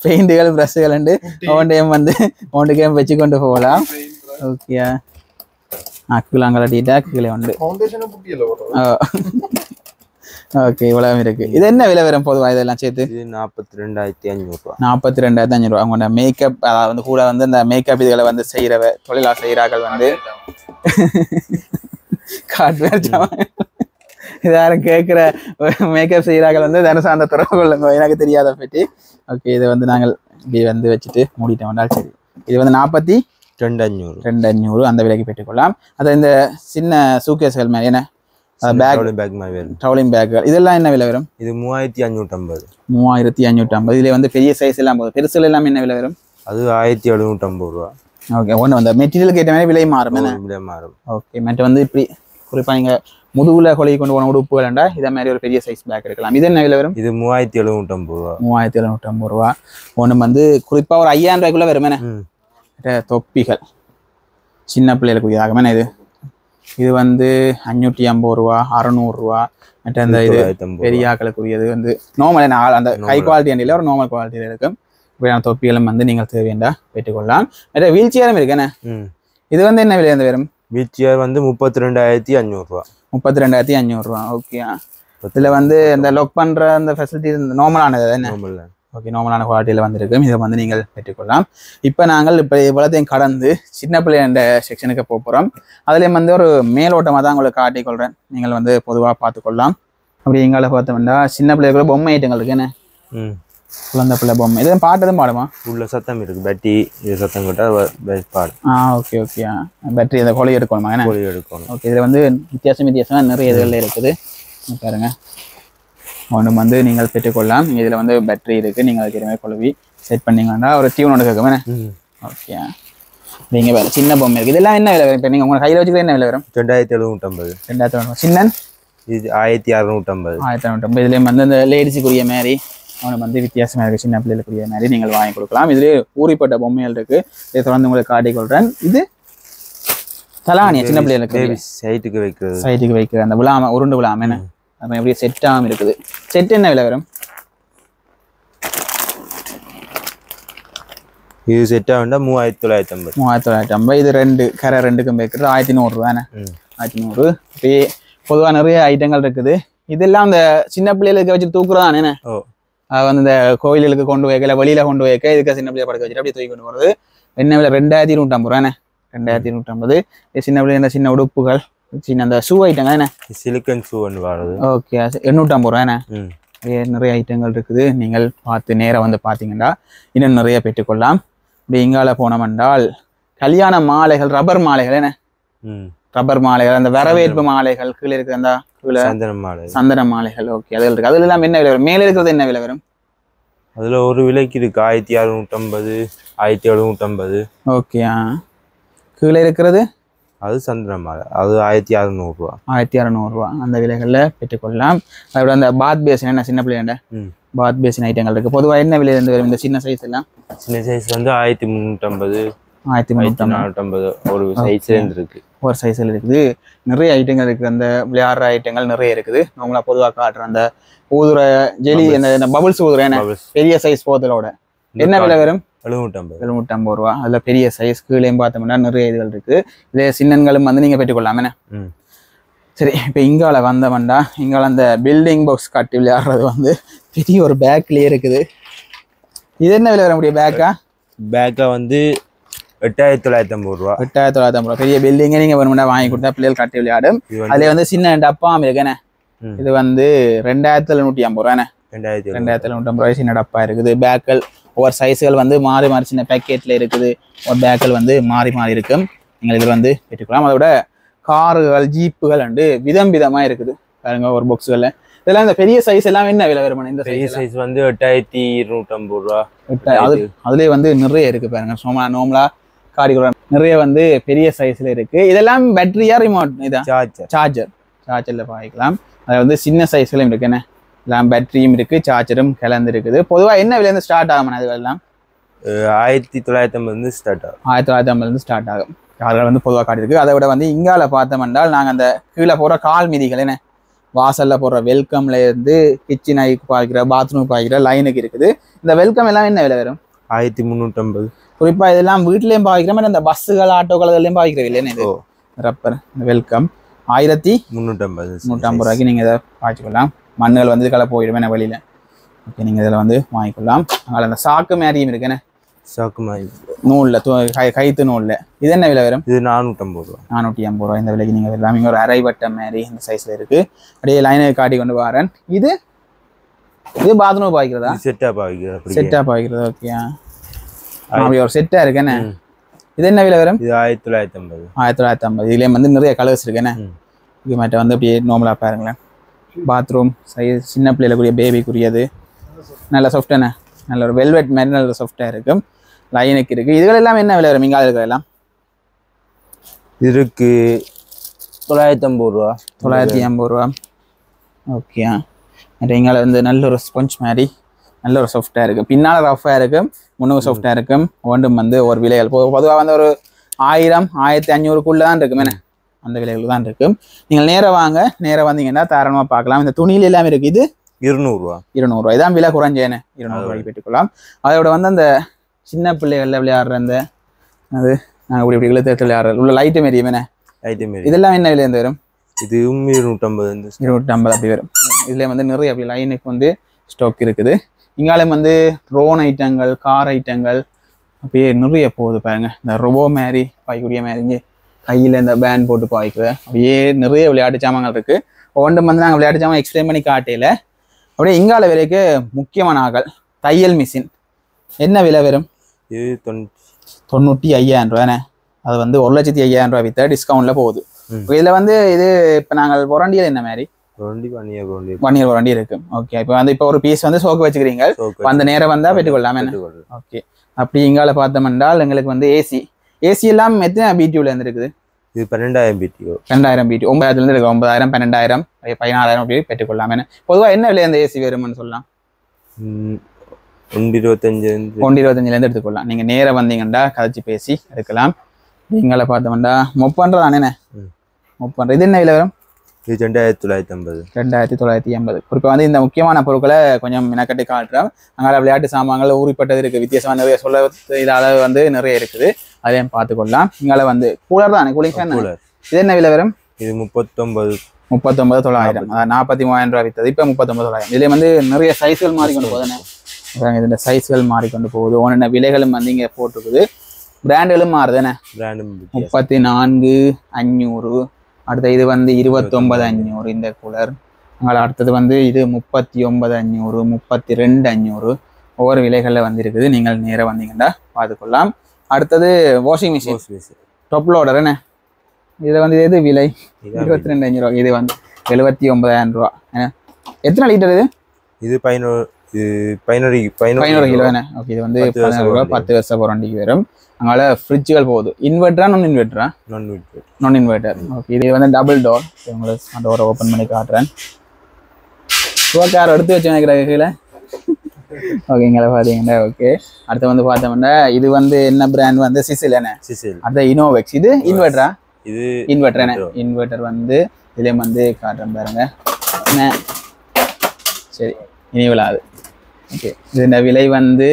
பெயிண்டுகள் ப்ரஷ்கள் உண்டு. ஒவ்வொன்றையும் வந்து ஒன்றுக்கையும் வச்சு கொண்டு போகலாம். ஓகே, கீழே கலட்டிட்டா கீழே உண்டு. ஓகே, இவ்வளவு இருக்கு. இது என்ன விலை வரும் பொதுவாக இதெல்லாம் சேர்த்து? 42,500 ரூபா. 42,500 ரூபா. அவங்களோட மேக்கப் வந்து கூட வந்து இந்த மேக்கப் இதுகளை வந்து செய்கிறவ தொழிலா செய்கிறார்கள் வந்து யாரும் கேட்குற மேக்கப் செய்கிறார்கள் வந்து தனுசாந்த துறவு கொள்ளுங்க, எனக்கு தெரியாத பற்றி. ஓகே, இதை வந்து நாங்கள் இப்படி வந்து வச்சுட்டு மூடிட்டோம் வந்தால் சரி. இது வந்து 42,500 அந்த விலைக்கு பெற்றுக்கொள்ளலாம். அதை இந்த சின்ன சூகேஸ்கள் மேலே என்ன ட்ராவலிங் பேக்குகள் இதெல்லாம் என்ன விலை வரும்? இது 3,550. 3,550. இதுல வந்து பெரிய சைஸ் எல்லாம் போகுது. பெருசுல எல்லாம் என்ன விலை வரும்? அது 1,750 ரூபா. ஓகே, ஒன்று வந்து மெட்டீரியலுக்கு ஏற்ற மாதிரி விலை மாறும். விலை மாறும். ஓகே, மற்ற வந்து இப்படி குறிப்பாக நீங்கள் முதுகுல கொலை கொண்டு போன உடுப்பு வேண்டா இதை மாதிரி ஒரு பெரிய சைஸ் பேக் எடுக்கலாம். இது என்ன விலை வரும்? இது 3,750 ரூபா. 3,750 ரூபா. ஒன்று வந்து குறிப்பாக ஒரு 5,000 ரூபாய்க்குள்ள வரும். என்ன தொப்பிகள் சின்ன பிள்ளைகளுக்கு இதாகமே. இது வந்து 550 ரூபா, 600 ரூபா. மற்ற அந்த இது பெரிய ஆக்களுக்குரியது வந்து நார்மல் அந்த ஹை குவாலிட்டி அண்டியில் ஒரு நார்மல் குவாலிட்டியில் இருக்கும். இப்படியான தொப்பிகளும் வந்து நீங்கள் தேவையா பெற்றுக்கொள்ளலாம். மற்ற வீல் சேரும் இருக்கு. என்ன இது வந்து என்ன விலை வந்து வரும்? வீல் சேர் வந்து 32,500 ரூபா. 32,500 ரூபா. ஓகே, இதில் வந்து இந்த லாக் பண்ணுற அந்த ஃபெசிலிட்டி நார்மலானது என்ன? ஓகே, நார்மலான குவாலிட்டியில் வந்துருக்கு. இதை வந்து நீங்கள் பெற்றுக்கொள்ளலாம். இப்போ நாங்கள் இப்போ இவ்வளோத்தையும் கடந்து சின்ன பிள்ளை என்ற செக்ஷனுக்கு போகிறோம். அதுலேயும் வந்து ஒரு மேலோட்டமாக தான் உங்களுக்கு காட்டிக்கொள்கிறேன். நீங்கள் வந்து பொதுவாக பார்த்துக்கொள்ளலாம். அப்படி எங்களை பார்த்தோம்னா சின்ன பிள்ளைகளோட பொம்மை ஐட்டங்கள் இருக்கு. என்ன குழந்தை பிள்ளை பொம்மை இதெல்லாம் பாட்டதும் பாடுமா? உள்ள சத்தம் இருக்குது. பேட்டரி இது சத்தம் கிட்ட பாடு. Okay okay. பேட்டரி இதை கொலை எடுக்கணுமா? என்ன கொலை எடுக்கணும். ஓகே, இதில் வந்து வித்தியாசமாக நிறைய இதுகளில் இருக்குது. பாருங்க, ஒன்று வந்து நீங்கள் பெற்றுக்கொள்ளலாம். இதில் வந்து பேட்டரி இருக்குது. நீங்கள் அதுக்கு மாதிரி கொழுவி செட் பண்ணிங்கன்னா ஒரு டியூன் ஒன்று கேட்கும். ஓகே, நீங்கள் வேறு சின்ன பொம்மை இருக்குது. இதெல்லாம் என்ன விலை வரும்? இப்போ நீங்கள் உங்கள் கையில் வச்சுக்கிற என்ன விலை வரும்? 2,750. 2,750. சின்ன இது 1,650. 1,650. இதுலேயும் வந்து இந்த லேடிஸுக்குரிய மாதிரி அவனை வந்து வித்தியாசமாக இருக்குது சின்ன பிள்ளைகளுக்குரிய மாதிரி நீங்கள் வாங்கி கொடுக்கலாம். இதுலேயே ஊறிப்பட்ட பொம்மைகள் இருக்குது. இதை தொடர்ந்து உங்களுக்கு காட்டிக்கொள்கிறேன். இது தலானியா சின்ன பிள்ளைகளுக்கு சைட்டுக்கு வைக்கிற அந்த விழாம உருண்டு விழாம என்ன நம்ம எப்படியே செட்டாகவும் இருக்குது. செட் என்ன விலை வரும்? இது செட்டாக வேண்டாம் 3950. 3950. இது 2 கரை 2க்கும் வைக்கிறது 1100 ரூபாண்ணே. 1100. அப்படியே பொதுவாக நிறைய ஐட்டங்கள் இருக்குது. இதெல்லாம் அந்த சின்ன பிள்ளைகளுக்கு வச்சு தூக்குறதானே. வந்து இந்த கோயிலுக்கு கொண்டு வைக்கல வெளியில கொண்டு வைக்க இதுக்கு சின்ன பிள்ளைய படுக்க வச்சுட்டு அப்படியே தூக்கி கொண்டு போகிறது. என்ன விலை? 2250 ரூபாண்ணே. 2250. சின்ன பிள்ளைங்க சின்ன உடுப்புகள் சின்ன அந்த ஷூ ஐட்டங்கள் என்ன சிலிக்கன் ஷூ ஒன்று வருது. ஓகே 850 ரூபாண்ணே. நிறைய ஐட்டங்கள் இருக்குது. நீங்கள் பார்த்து நேராக வந்து பார்த்தீங்கன்னா இன்னும் நிறைய பெற்றுக்கொள்ளலாம். இப்படி இங்கால போனோம்னால் கல்யாண மாலைகள் ரப்பர் மாலைகள் என்ன ரப்பர் மாலைகள் அந்த வரவேற்பு மாலைகள் கீழே இருக்கிற அந்த சந்தன மாலைகள். ஓகே அதில் இருக்கு. அதுல எல்லாம் என்ன விலை வரும்? மேலே இருக்கிறது என்ன விலை வரும்? அதுல ஒரு விலைக்கு இருக்கு 1650 1750. ஓகே கீழே இருக்கிறது அது சந்தன மாலை, அது 1600 ரூபா. 1600 ரூபா அந்த விலைகளில் பெற்றுக்கொள்ளலாம். அதோட அந்த பாத் பேசின் என்ன சின்ன பிள்ளைண்ட பாத் பேசின் ஐட்டங்கள் இருக்கு. பொதுவாக என்ன விலை இருந்து வரும் இந்த சின்ன சைஸ் எல்லாம்? சின்ன சைஸ் வந்து 1350 1350 ஒரு சைஸ்ல இருக்கு. ஒரு சைஸ்ல இருக்குது. நிறைய ஐட்டங்கள் இருக்குது. அந்த விளையாடுற ஐட்டங்கள் நிறைய இருக்குது. நம்மளா பொதுவாக காட்டுற அந்த ஊதுற ஜெலி அந்த பபுள்ஸ் ஊதுற என்ன பெரிய சைஸ் போதலோட என்ன விலை வரும்? 750 ரூபா. அதில் பெரிய சைஸ் கீழேயும் பார்த்தோம்னா நிறைய இதுகள் இருக்குது. இதே சின்னங்களும் வந்து நீங்கள் பெற்றுக்கொள்ளாமே. சரி இப்போ இங்கால வந்தவன்டா இங்கால அந்த பில்டிங் பாக்ஸ் கட்டி விளையாடுறது வந்து பெரிய ஒரு பேக்லேயே இருக்குது. இது என்ன விலை வர முடியும்? பேக்கா வந்து 8950 ரூபா. 8950 ரூபா. பெரிய பில்டிங்கே நீங்கள் வேணும்னா வாங்கி கொடுத்தா பிள்ளைகள் கட்டி விளையாடும். அதுலேயே வந்து சின்ன டப்பாவும் இருக்குண்ணே. இது வந்து 2750 ரூபாண்ணே. 2750 ரூபாய் சின்ன டப்பா இருக்குது. பேக்கள் ஒவ்வொரு சைஸுகள் வந்து மாறி மாறி சின்ன பேக்கெட்டில் இருக்குது. ஒரு பேக்கள் வந்து மாறி மாறி இருக்கும். நீங்கள் இதில் வந்து பெற்றுக்கலாம். அதோட கார்கள் ஜீப்புகள் வந்து விதம் விதமாக இருக்குது பாருங்க ஒரு பாக்ஸுகளில். இதெல்லாம் இந்த பெரிய சைஸ் எல்லாம் என்ன விலை வருமானம்? இந்த பெரிய சைஸ் வந்து 8250 ரூபா. அதுலேயே வந்து நிறைய இருக்குது பாருங்க. நோமலா காரிக்குள்ள நிறைய வந்து பெரிய சைஸ்ல இருக்கு. இதெல்லாம் பேட்டரியா ரிமோட் இதான் சார்ஜர்ல பாய்க்கலாம். அது வந்து சின்ன சைஸ்லயும் இருக்கு. என்ன எல்லாம் பேட்டரியும் இருக்கு சார்ஜரும் கலந்து இருக்குது. பொதுவாக என்ன விலையிருந்து ஸ்டார்ட் ஆகும்? அதுவெல்லாம் 1950 ஸ்டார்ட் ஆகும். 1950 ஸ்டார்ட் ஆகும். கார்கள் வந்து பொதுவாக காட்டியிருக்கு. அதை விட வந்து இங்கால பார்த்தோம் என்றால் நாங்கள் அந்த கீழே போகிற கால் மீதிகள் என்ன வாசல்ல போடுற வெல்கம்ல இருந்து கிச்சன் ஐக்கு பாய்க்கிற பாத்ரூம் பாய்க்கிற லைனுக்கு இருக்குது. இந்த வெல்கம் எல்லாம் என்ன விலை வரும்? 1350. குறிப்பா இதெல்லாம் வீட்லயும் பாய்க்கிற மாதிரி அந்த பஸ்ஸுகள் ஆட்டோக்கள் இதெல்லாம் பாய்க்கிற இல்லைன்னு இது ரப்பர் இந்த வெல்கம் 1350 ரூபாய்க்கு நீங்க இதை பாய்ச்சிக்கொள்ளலாம். மண்ணுகள் வந்து கலை போயிடுவேன் வெளியில. ஓகே நீங்க இதில் வந்து வாங்கிக்கொள்ளலாம். அதனால அந்த சாக்கு மேரியும் இருக்குன்னு சாக்கு மாதிரி நூல்ல கைத்து நூல்ல இது என்ன விலை வரும்? இது 450 ரூபா. 450 ரூபா இந்த விலைக்கு நீங்க வரலாம். இங்க ஒரு அரை வட்டம் மாதிரி இந்த சைஸ்ல இருக்கு. அப்படியே லைனை காட்டி கொண்டு வரேன். இது பாத்ரூம் பாய்க்கிறதா? செட்டா பாய்க்கிறது. செட்டா பாய்க்கிறது. ஓகே அப்படி ஒரு செட்டா இருக்குன்னு. இது என்ன விலை வரும்? இது 1950. 1950. இதுலயே வந்து நிறைய கலர்ஸ் இருக்குன்னு. இது மட்டும் வந்து அப்படியே நார்மலா பாருங்களேன். பாத்ரூம் சைஸ் சின்ன பிள்ளைகளுக்குரிய பேபிக்குரியது நல்ல சாஃப்டான நல்ல ஒரு வெல்வெட் மாதிரி நல்ல சாஃப்டாக இருக்கும். லைனுக்கு இருக்கு. இதுகள் எல்லாம் என்ன விலை வரும்? இங்கே இருக்கிறதெல்லாம் இதுக்கு 950 ரூபா. 950 ரூபா. ஓகே இங்கே வந்து நல்ல ஒரு ஸ்பஞ்ச் மாதிரி நல்ல ஒரு சாஃப்டாக இருக்குது. பின்னால் ரஃபாக இருக்கும், முன்னுக்கு சாஃப்டாக இருக்கும். ஒன்றும் வந்து ஒரு விலைகள் பொதுவாக வந்து ஒரு 1000 1500க்குள்ளே தான் இருக்கும். என்ன அந்த விலைகள் தான் இருக்கும். நீங்கள் நேராக வாங்க. நேராக வந்தீங்கன்னா தாராளமாக பார்க்கலாம். இந்த துணியில் எல்லாமே இருக்குது. இது 200 ரூபா. 200 ரூபாய் இதான் விலை குறைஞ்சேன்னு 200 ரூபாய்க்கு பெற்றுக்கொள்ளலாம். அதோட வந்து அந்த சின்ன பிள்ளைகளில் விளையாடுற அந்த அது நாங்கள் இப்படி இழுத்து விளையாடுற உள்ள லைட்டு மாரியும் என்ன இதெல்லாம் என்ன விலை இருந்து வரும்? இது 250 அப்படி வரும். இதுல வந்து நிறைய அப்படி லைனுக்கு வந்து ஸ்டாக் இருக்குது. இங்காலும் வந்து ட்ரோன் ஐட்டங்கள் கார் ஐட்டங்கள் அப்படியே நிறைய போகுது பாருங்க. இந்த ரொபோ மாதிரி பாய்க்கூடிய மாதிரி கையில் இந்த பேண்ட் போட்டு பாய்க்குது. அப்படியே நிறைய விளையாட்டு சாமான்கள் இருக்கு. ஒன்றும் வந்து நாங்கள் விளையாட்டு சாமான் எக்ஸ்பிளைன் பண்ணி காட்டையில் அப்படியே இங்கால விலைக்கு முக்கியமான ஆகல் தையல் மிஷின் என்ன விலை வரும்? இது 95,000 ரூபாண்ணே. அது வந்து 1,50,000 ரூபாய் வித்த டிஸ்கவுண்ட்ல போகுது. இதுல வந்து இது இப்போ நாங்கள் வாரண்டியில் என்ன மாதிரி 1 இயர் வாரண்டி இருக்கு. ஓகே இப்போ வந்து இப்போ ஒரு பீஸ் வந்து சோக்கு வச்சுக்கிறீங்க அந்த நேரம் வந்தா பெற்றுக்கொள்ளலாம். ஓகே அப்படி இங்கால பார்த்தோம் என்றால் எங்களுக்கு வந்து ஏசி எல்லாம் எத்தனை பிடியூல இருந்து இருக்குது? இது 12,000 பிடியூ. 2000 பிடியூ 9,000 இருக்கு. 9,000 12,000 14,000 அப்படி பெற்றுக்கொள்ளலாம். பொதுவாக என்ன விலை அந்த ஏசி வரும்னு சொல்லலாம்? 125 125லேருந்து எடுத்துக்கொள்ளலாம். நீங்கள் நேராக வந்தீங்கண்டா கதைச்சி பேசி எடுக்கலாம். நீங்களை பார்த்தோம்டா மொப்பன்றதானே மொப்பன்ற இது என்ன விலை வரும்? இது 2950. 2980. குறிப்பாக வந்து இந்த முக்கியமான பொருட்களை கொஞ்சம் மெனக்கட்டி காட்டுறோம். அங்கே விளையாட்டு சாமான்கள் ஊறிப்பட்டது இருக்குது, வித்தியாசமாக நிறைய சொல்ல இதால் வந்து நிறைய இருக்குது, அதையும் பார்த்துக்கொள்ளலாம். இங்கே வந்து கூலர் தானே, கூலிங் ஃபேன். இது என்ன விலை வரும்? இது 39,900. 39,900. அதாவது 43,000 ரூபா விற்றது, இப்போ 39,900. இதில் வந்து நிறைய சைஸ்கள் மாறிக்கொண்டு போகுதுண்ணே. இந்த சைஸ்கள் மாறிக்கொண்டு போகுது. ஒன்று விலைகளும் வந்து இங்கே போட்டிருக்குது, பிராண்டுகளும் மாறுதுண்ணே. 34,500. அடுத்த இது வந்து 29,500 இந்த கூலர். அங்கே அடுத்தது வந்து இது 39,500, 32,500. ஒவ்வொரு விலைகளில் வந்து இருக்குது. நீங்கள் நேராக வந்தீங்கன்னா பார்த்துக்கொள்ளலாம். அடுத்தது வாஷிங் மிஷின் டாப் லோடர் என்ன, இதில் வந்து எது விலை? 22,500 ரூபா. இது வந்து 79,000 ரூபா. எத்தனை லிட்டர் இது? இது 15 கிலோ என்ன? ஓகே, இது வந்து 15 ரூபா, 10 வருஷம் வாரண்டிக்கு வரும். அங்கால ஃப்ரிட்ஜுகள் போகுது. இன்வெர்டரா நான் இன்வெர்டரா? நான் இன்வெர்டர். ஓகே, இது வந்து டபுள் டோர். உங்களுக்கு டோரை ஓப்பன் பண்ணி காட்டுறேன். கார் எடுத்து வச்சு நினைக்கிறேன் கீழே. ஓகேங்களா, பார்த்தீங்கன்னா ஓகே. அடுத்து வந்து பார்த்தோம்னா இது வந்து என்ன பிராண்ட் வந்து சிசில் என்ன? சிசில். அடுத்த இனோவெக்ஸ். இது இன்வெர்டரா? இது இன்வெர்டர் என்ன? இன்வெர்டர் வந்து இதுலேயும் வந்து காட்டுறேன் பாருங்க. என்ன சரி, இனி விழாது. ஓகே, இதோட விலை வந்து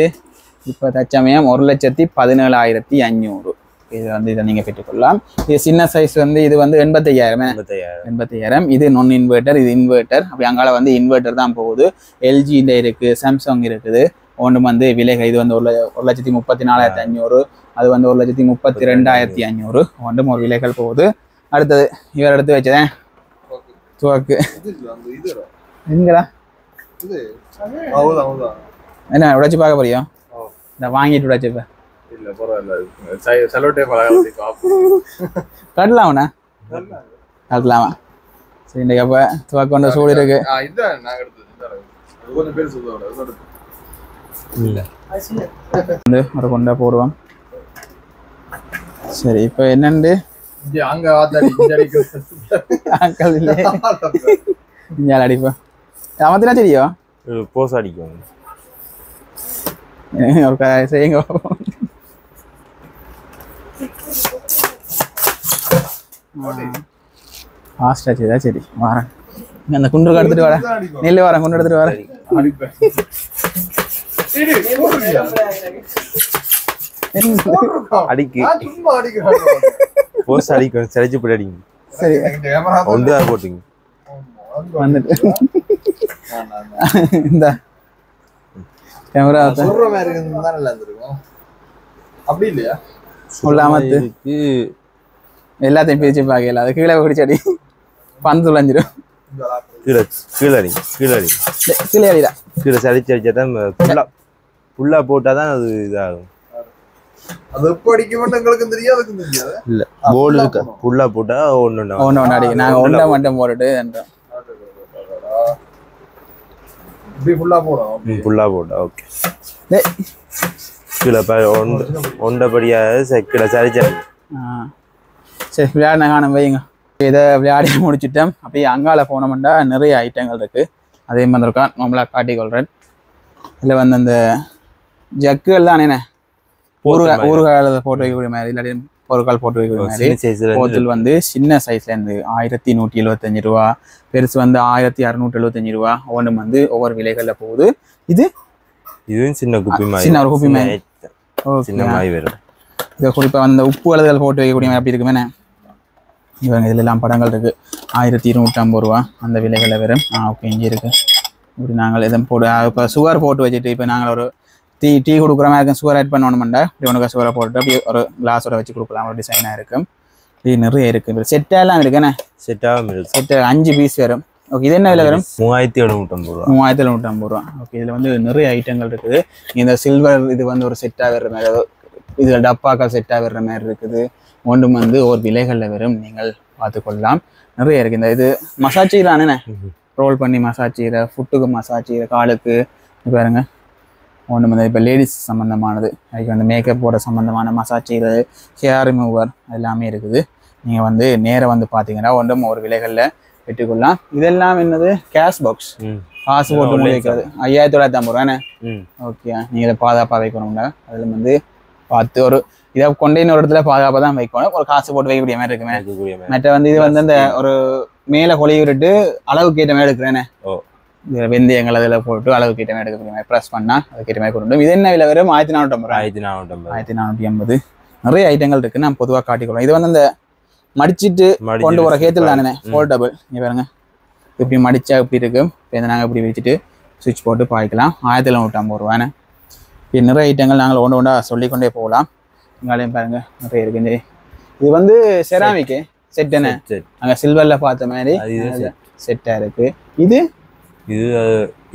இப்போ தற்சமயம் 1,17,500. இது வந்து இதை நீங்கள் பெற்றுக்கொள்ளலாம். இது சின்ன சைஸ் வந்து இது வந்து 85,000. இது நான் இன்வெர்டர், இது இன்வெர்டர். அப்படி அங்கால வந்து இன்வெர்டர் தான் போகுது. எல்ஜியில் இருக்குது, சாம்சங் இருக்குது. ஒன்று வந்து விலைகள் இது வந்து 1,34,500. அது வந்து 1,32,500. ஒன்றும் ஒரு விலைகள் போகுது. அடுத்தது இவர் எடுத்து வச்சதேன் துவக்கு. எங்கடா என்ன உடைச்சு பார்க்க போறியோ? இந்த வாங்கிட்டு உடைச்சுப்ப கட்டலாமண்ணா, கட்டலாமா? சரி, இன்னைக்கு அப்போ துவக்க கொண்ட சூடு இருக்கு. வந்து ஒரு கொண்டா போடுவோம். சரி, இப்போ என்னண்டு அடிப்பேன் அவத்தினா தெரியும் போஸ் அடிக்கும். ஒரு செய்யுங்க. ஃபாஸ்டாச்சு தான். சரி, வரேன். அந்த குண்டு எடுத்துட்டு வரேன். நெல் வரேன், குண்டு எடுத்துட்டு வரேன். அடிக்கு போஸ் அடிக்கும், சரிச்சு போட்டு அடிக்கும். சரி, ஒன்றுதான் போட்டுங்க வந்துட்டு இந்த கேமரா சொல்ற மாதிரி இருந்தா நல்லா இருந்திருக்கும். அப்படி இல்லையா? சொல்லாமத்து எல்லாத்தையும் பிரிச்சு பார்க்கல. அது கீழே பிடிச்சடி பந்து துளைஞ்சிடும். கீழே கீழே அடி கீழே அடி கீழே அடிடா. கீழே சரிச்சு அடிச்சாதான் ஃபுல்லா போட்டாதான் அது இதாகும். அது எப்போ அடிக்க மட்டும் எங்களுக்கு தெரியாது, அதுக்கும் தெரியாது. இல்ல போல் இருக்கு, ஃபுல்லா போட்டா ஒன்று ஒன்று அடிக்க. நாங்கள் ஒன்றை மட்டும் போட்டுட்டு என்றோம். இப்படி ஃபுல்லா போடும். ஃபுல்லா போட்டா ஓகே. கீழே ஒன்றபடியாக கீழே சரிச்சு. சரி, விளையாடின காணும் வைங்க. இதை விளையாடி முடிச்சுட்டோம். அப்படியே அங்கால போனோம்னா நிறைய ஐட்டங்கள் இருக்குது. அதே மாதிரி இருக்கா நம்மளா காட்டிக்கொள்கிறேன். இதில் வந்து அந்த ஜக்குகள் தான் என்ன ஊறுகால போட்டு வைக்கக்கூடிய மாதிரி, இல்லாட்டி பொருட்கள் போட்டு வைக்கக்கூடிய மாதிரி போத்தல் வந்து சின்ன சைஸ்லேருந்து 1,175 ரூபா, பெருசு வந்து 1,675 ரூபா. ஒவ்வொன்றும் வந்து ஒவ்வொரு விலைகளில் போகுது. இதுவும் சின்ன குப்பி மாதிரி, சின்ன ஒரு குப்பி மாதிரி. சின்ன மாதிரி வரும். இதை குறிப்பாக அந்த உப்பு அழுதல் போட்டு வைக்கக்கூடிய மாதிரி அப்படி இருக்குமே. இவங்க இதில் எல்லாம் படங்கள் இருக்குது. 1,250 ரூபா அந்த விலைகளில் வரும். ஓகே, இங்கே இருக்குது. இப்படி நாங்கள் எதுவும் போட்டு இப்போ சுகர் போட்டு வச்சுட்டு இப்போ நாங்கள் ஒரு டீ கொடுக்குற மாதிரி இருக்கும். சுகர் ஆட் பண்ணணுமெண்டா இப்படி ஒன்று சுகரை போட்டு அப்படியே ஒரு கிளாஸோட வச்சு கொடுக்கலாம். ஒரு டிசைனாக இருக்கும். இது நிறைய இருக்குது. செட்டாலாம் இருக்குண்ணே. செட்டாகவும் இருக்குது. செட்டு 5 பீஸ் வரும். ஓகே, இது என்ன விலை வரும்? 3,750 ரூபா. 3,750 ரூபா. ஓகே, இதில் வந்து நிறைய ஐட்டங்கள் இருக்குது. இந்த சில்வர் இது வந்து ஒரு செட்டாக வர்ற மாதிரி, இதில் டப்பாக்கள் செட்டாக வர்ற மாதிரி இருக்குது. ஒன்றும் வந்து ஒரு விலைகளில் வரும். நீங்கள் பார்த்துக்கொள்ளலாம். நிறைய இருக்குது. இந்த இது மசாஜ் தானே, ரோல் பண்ணி மசாஜ் செய்கிற, ஃபுட்டுக்கு மசாஜ் செய்கிற, காலுக்கு பாருங்க. ஒன்று வந்து இப்போ லேடிஸ் சம்மந்தமானது, அதுக்கு வந்து மேக்கப் போட சம்மந்தமான மசாஜ் செய்கிறது, ஹேர் ரிமூவர் எல்லாமே இருக்குது. நீங்கள் வந்து நேராக வந்து பார்த்தீங்கன்னா ஒன்றும் ஒரு விலைகளில் பெற்றுக்கொள்ளலாம். இதெல்லாம் என்னது கேஷ் பாக்ஸ், காசு போட்டு வைக்கிறது 5950 ரூபாண்ணே. ஓகே, நீங்கள் இதை பாதுகாப்பாக வைக்கணும்னா அதில் வந்து பார்த்து ஒரு இதை கொண்டே இன்னொரு இடத்துல பாதுகாப்பாக தான் வைக்கணும். ஒரு காசு போட்டு வைக்கக்கூடிய மாதிரி இருக்குமே. மற்ற வந்து இது வந்து அந்த ஒரு மேலே கொலையை விட்டுட்டு அளவுக்கு ஏற்ற மாதிரி எடுக்கிறேனே, வெந்தயங்கள் அதில் போட்டு அளவுக்கு ஏற்ற மாதிரி எடுக்கக்கூடிய மாதிரி ப்ரெஸ் பண்ணால் அதுக்கேற்ற மாதிரி கொண்டு இது என்ன விலை வரும்? 1450. 1450 நிறைய ஐட்டங்கள் இருக்குது. நான் பொதுவாக காட்டிக்கொள்வேன். இது வந்து அந்த மடிச்சிட்டு கொண்டு போகிற கேத்தில் தானே ஃபோல்டபுள். நீ பாருங்க இப்படி மடிச்சா இப்படி இருக்கும். இப்போ நாங்கள் இப்படி வச்சுட்டு சுவிட்ச் போட்டு பாய்க்கலாம். 1750 ரூபாண்ணே. இது நிறைய ஐட்டங்கள் நாங்கள் ஒன்று ஒன்றா சொல்லிக்கொண்டே போகலாம். இங்காலையும் பாருங்க நிறைய இருக்குது. இது வந்து செராமிக்கு செட் என்ன, அங்கே சில்வரில் பார்த்த மாதிரி செட்டாக இருக்குது.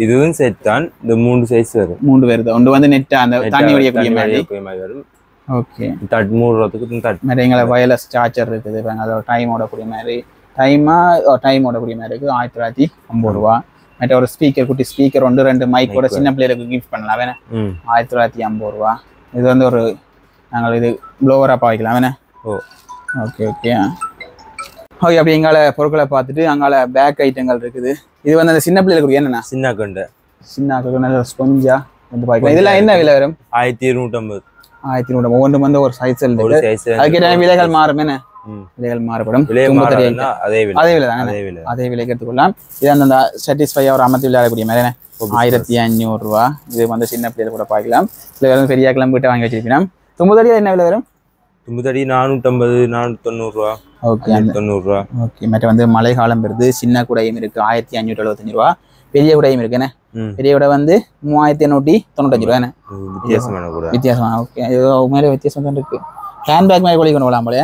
இதுவும் செட் தான். இந்த 3 சைஸ் வரும். 3 வருது. ஒன்று வந்து நெட்டாக அந்த தண்ணி வடியக்கூடிய மாதிரி வரும். ஓகே, தட் மூடுறதுக்கு தட் எங்களை வயர்லெஸ் சார்ஜர் இருக்குது. அதோட டைம் ஓடக்கூடிய மாதிரி டைம் ஓடக்கூடிய மாதிரி இருக்குது. 1950 ரூபா. மற்ற ஒரு ஸ்பீக்கர், குட்டி ஸ்பீக்கர் ஒன்று 2 மைக்கோட சின்ன பிள்ளைகளுக்கு கிஃப்ட் பண்ணலாம் வேணே. 1950 ரூபா. இது வந்து ஒரு நாங்கள் இது ப்ளோவராக பாய்க்கலாம் வேணே. Okay okay okay. அப்படி எங்கால பொருட்களை பார்த்துட்டு அங்கால பேக் ஐட்டங்கள் இருக்குது. இது வந்து அந்த சின்ன பிள்ளைகளுக்கு என்னென்னா சின்ன கண்டு ஸ்பொஞ்சா வந்து பாய்க்கலாம். இதெல்லாம் என்ன விலை வரும்? 1250. 1250. ஒவ்வொன்று வந்து ஒரு சைஸ் அதுக்கேற்ற விலைகள் மாறும் என்ன, விலைகள் மாறுபடும். அதே விலை தானே, அதே விலைக்கு எடுத்துக்கொள்ளலாம். இது அந்த சாட்டிஸ்ஃபை ஒரு அமர்த்தி விளையாடக்கூடிய மாதிரி 1500 ரூபா. இது வந்து சின்ன பிள்ளைகள் கூட பார்க்கலாம். இல்லை வந்து பெரிய கிளம்பிட்டு வாங்கி வச்சிருக்கீங்கன்னா 90 அடி என்ன விலை வரும்? 90 அடி 450 490 ரூபா. ஓகே, 90 ரூபா. ஓகே. மற்ற வந்து மழை காலம் வருது. சின்ன குடையும் இருக்கு 1575 ரூபா. பெரிய குடையும் இருக்குண்ணே. பெரிய விட வந்து 3895 ரூபாய். வித்தியாசமான ஓகே, உண்மையிலே வித்தியாசம் தான் இருக்கு. ஹேண்ட்பேக் மாதிரி கொலை கொண்டு போகலாம் போல.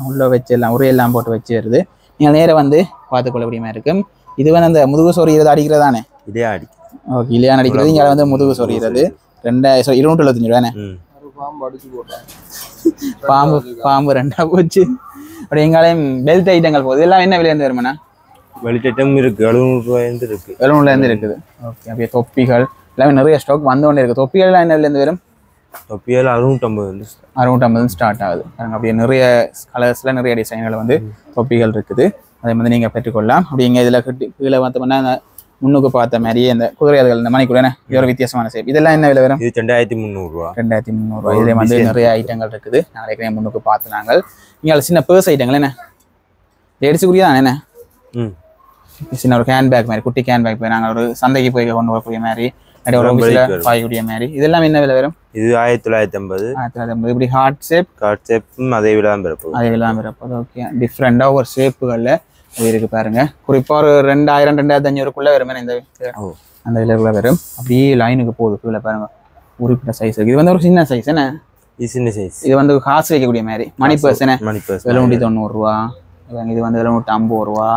உள்ள வச்சு எல்லாம் உரை எல்லாம் போட்டு வச்சு வருது. நீங்கள் நேரம் வந்து பார்த்துக்கொள்ளக்கூடிய மாதிரி இருக்கும். இது வந்து அந்த முதுகு சொறிகிறது அடிக்கிறதானே? ஓகே, இல்லையா அடிக்கிறது. இங்கே வந்து முதுகு சொறிகிறது 275 ரூபாய். பாம்பு 2 போச்சு. அப்படி எங்காலையும் பெல்ட் ஐட்டங்கள் போகுது. இதெல்லாம் என்ன விலையிருந்து வருமாண்ணா? வெளிச்சட்டம் இருக்கு 700 ரூபாயிலிருந்து இருக்கு. 700 இருக்குது. ஓகே, அப்படியே தொப்பிகள் எல்லாமே நிறைய ஸ்டாக் வந்து கொண்டே இருக்கு. தொப்பிகள் எல்லாம் என்ன விலையிருந்து வரும்? தொப்பிகள் 650 ஸ்டார்ட் ஆகுது. அப்படியே நிறைய கலர்ஸ்ல நிறைய டிசைன்கள் வந்து தொப்பிகள் இருக்குது. அதை வந்து நீங்க பெற்றுக்கொள்ளலாம். அப்படி இங்கே இதில் கீழே பார்த்தோம்னா முன்னுக்கு பார்த்த மாதிரியே இந்த குதிரைகள் இந்த மணிக்குள்ள இது ஒரு வித்தியாசமான ஷேப். இதெல்லாம் என்ன விலை வரும்? இது 2300 ரூபா. 2300 ரூபா. இதில் வந்து நிறைய ஐட்டங்கள் இருக்குது. நாளைக்கு முன்னுக்கு பார்த்து நாங்கள் இங்கே சின்ன பர்ஸ் ஐட்டங்கள் என்ன லேடிஸுக்குரிய தானே என்ன, சின்ன ஒரு ஹேண்ட் பேக் மாதிரி குட்டி ஹேண்ட் பேக் போய் நாங்கள் ஒரு சந்தைக்கு போய் கொண்டு வரக்கூடிய மாதிரி ஒரு பாய்க்கூடிய மாதிரி. இதெல்லாம் என்ன விலை வரும்? இது 1950. இப்படி ஹார்ட் ஷேப் அதே விலை தான் பிறப்பது. ஓகே, டிஃப்ரெண்டாக ஒரு ஷேப்புகளில் அது இருக்கு பாருங்க. குறிப்பாக ஒரு 2000 2500 வருமே இந்த அந்த விலைக்குள்ள வரும். அப்படியே லைனுக்கு போகுது கீழே பாருங்க. உறுப்பிட்ட சைஸ் இருக்கு. இது வந்து ஒரு சின்ன சைஸ் என்ன, சின்ன சைஸ். இது வந்து காசு வைக்கக்கூடிய மாதிரி மணி பர்ஸ் என்ன 790 ரூபா. இது வந்து 750 ரூபா.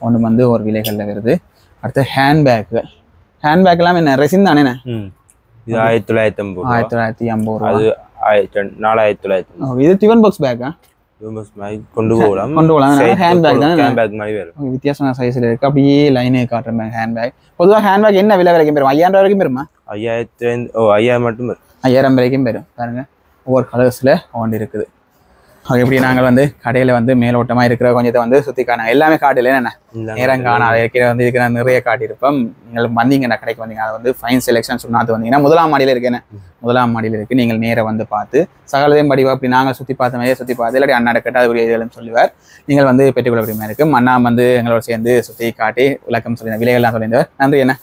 ஒன்று வந்து ஒரு விலைகளில் வருது. அடுத்து ஹேண்ட்பேக்கு. ஹேண்ட்பேக் எல்லாம் என்ன ரெசின் தானே? இது 1950 ரூபா. அது 4900. இது டிஃபன் பாக்ஸ் பேக்கா? கொண்டு போகலாம். ஹேண்ட்பேக் தானே, வித்தியாசமான சைஸ்ல இருக்கு. அப்படியே லைனே காட்டுற ஹேண்ட்பேக். பொதுவாக ஹேண்ட்பேக் என்ன விலை வரைக்கும் பெறும்? 5000 வரைக்கும் பெறுமா? 5000 மட்டும் 5000 வரைக்கும் பெறும். பாருங்க ஒவ்வொரு கலர்ஸ்ல ஒன்று இருக்குது. அது எப்படி நாங்கள் வந்து கடையில் வந்து மேலோட்டமாக இருக்கிற கொஞ்சத்தை வந்து சுற்றி காணாங்க. எல்லாமே காட்டில் என்னென்ன நேரம் காணாத இருக்கிற வந்து இருக்கிற நிறைய காட்டியிருப்போம். நீங்கள் வந்தீங்கன்னா கடைக்கு வந்தீங்க, அதை வந்து ஃபைன் செலெக்ஷன் சொன்னாது வந்தீங்கன்னா 1ஆம் மாடியில் இருக்குன்னு 1ஆம் மாடியில் இருக்குது. நீங்கள் நேராக வந்து பார்த்து சகலதையும் படிவா அப்படி நாங்கள் சுற்றி பார்த்த மாதிரியே சுற்றி பார்த்து இல்லாட்டி அண்ணாட கேட்டால் அதுக்குரிய இதெல்லாம் சொல்லுவார். நீங்கள் வந்து பெற்றுக்கொள்ளக்கூடிய மாதிரி இருக்கும். அண்ணா வந்து எங்களோட சேர்ந்து சுற்றி காட்டி விளக்கம் சொல்லி விலைகள்லாம் சொல்லியிருந்தார். நன்றி என்ன.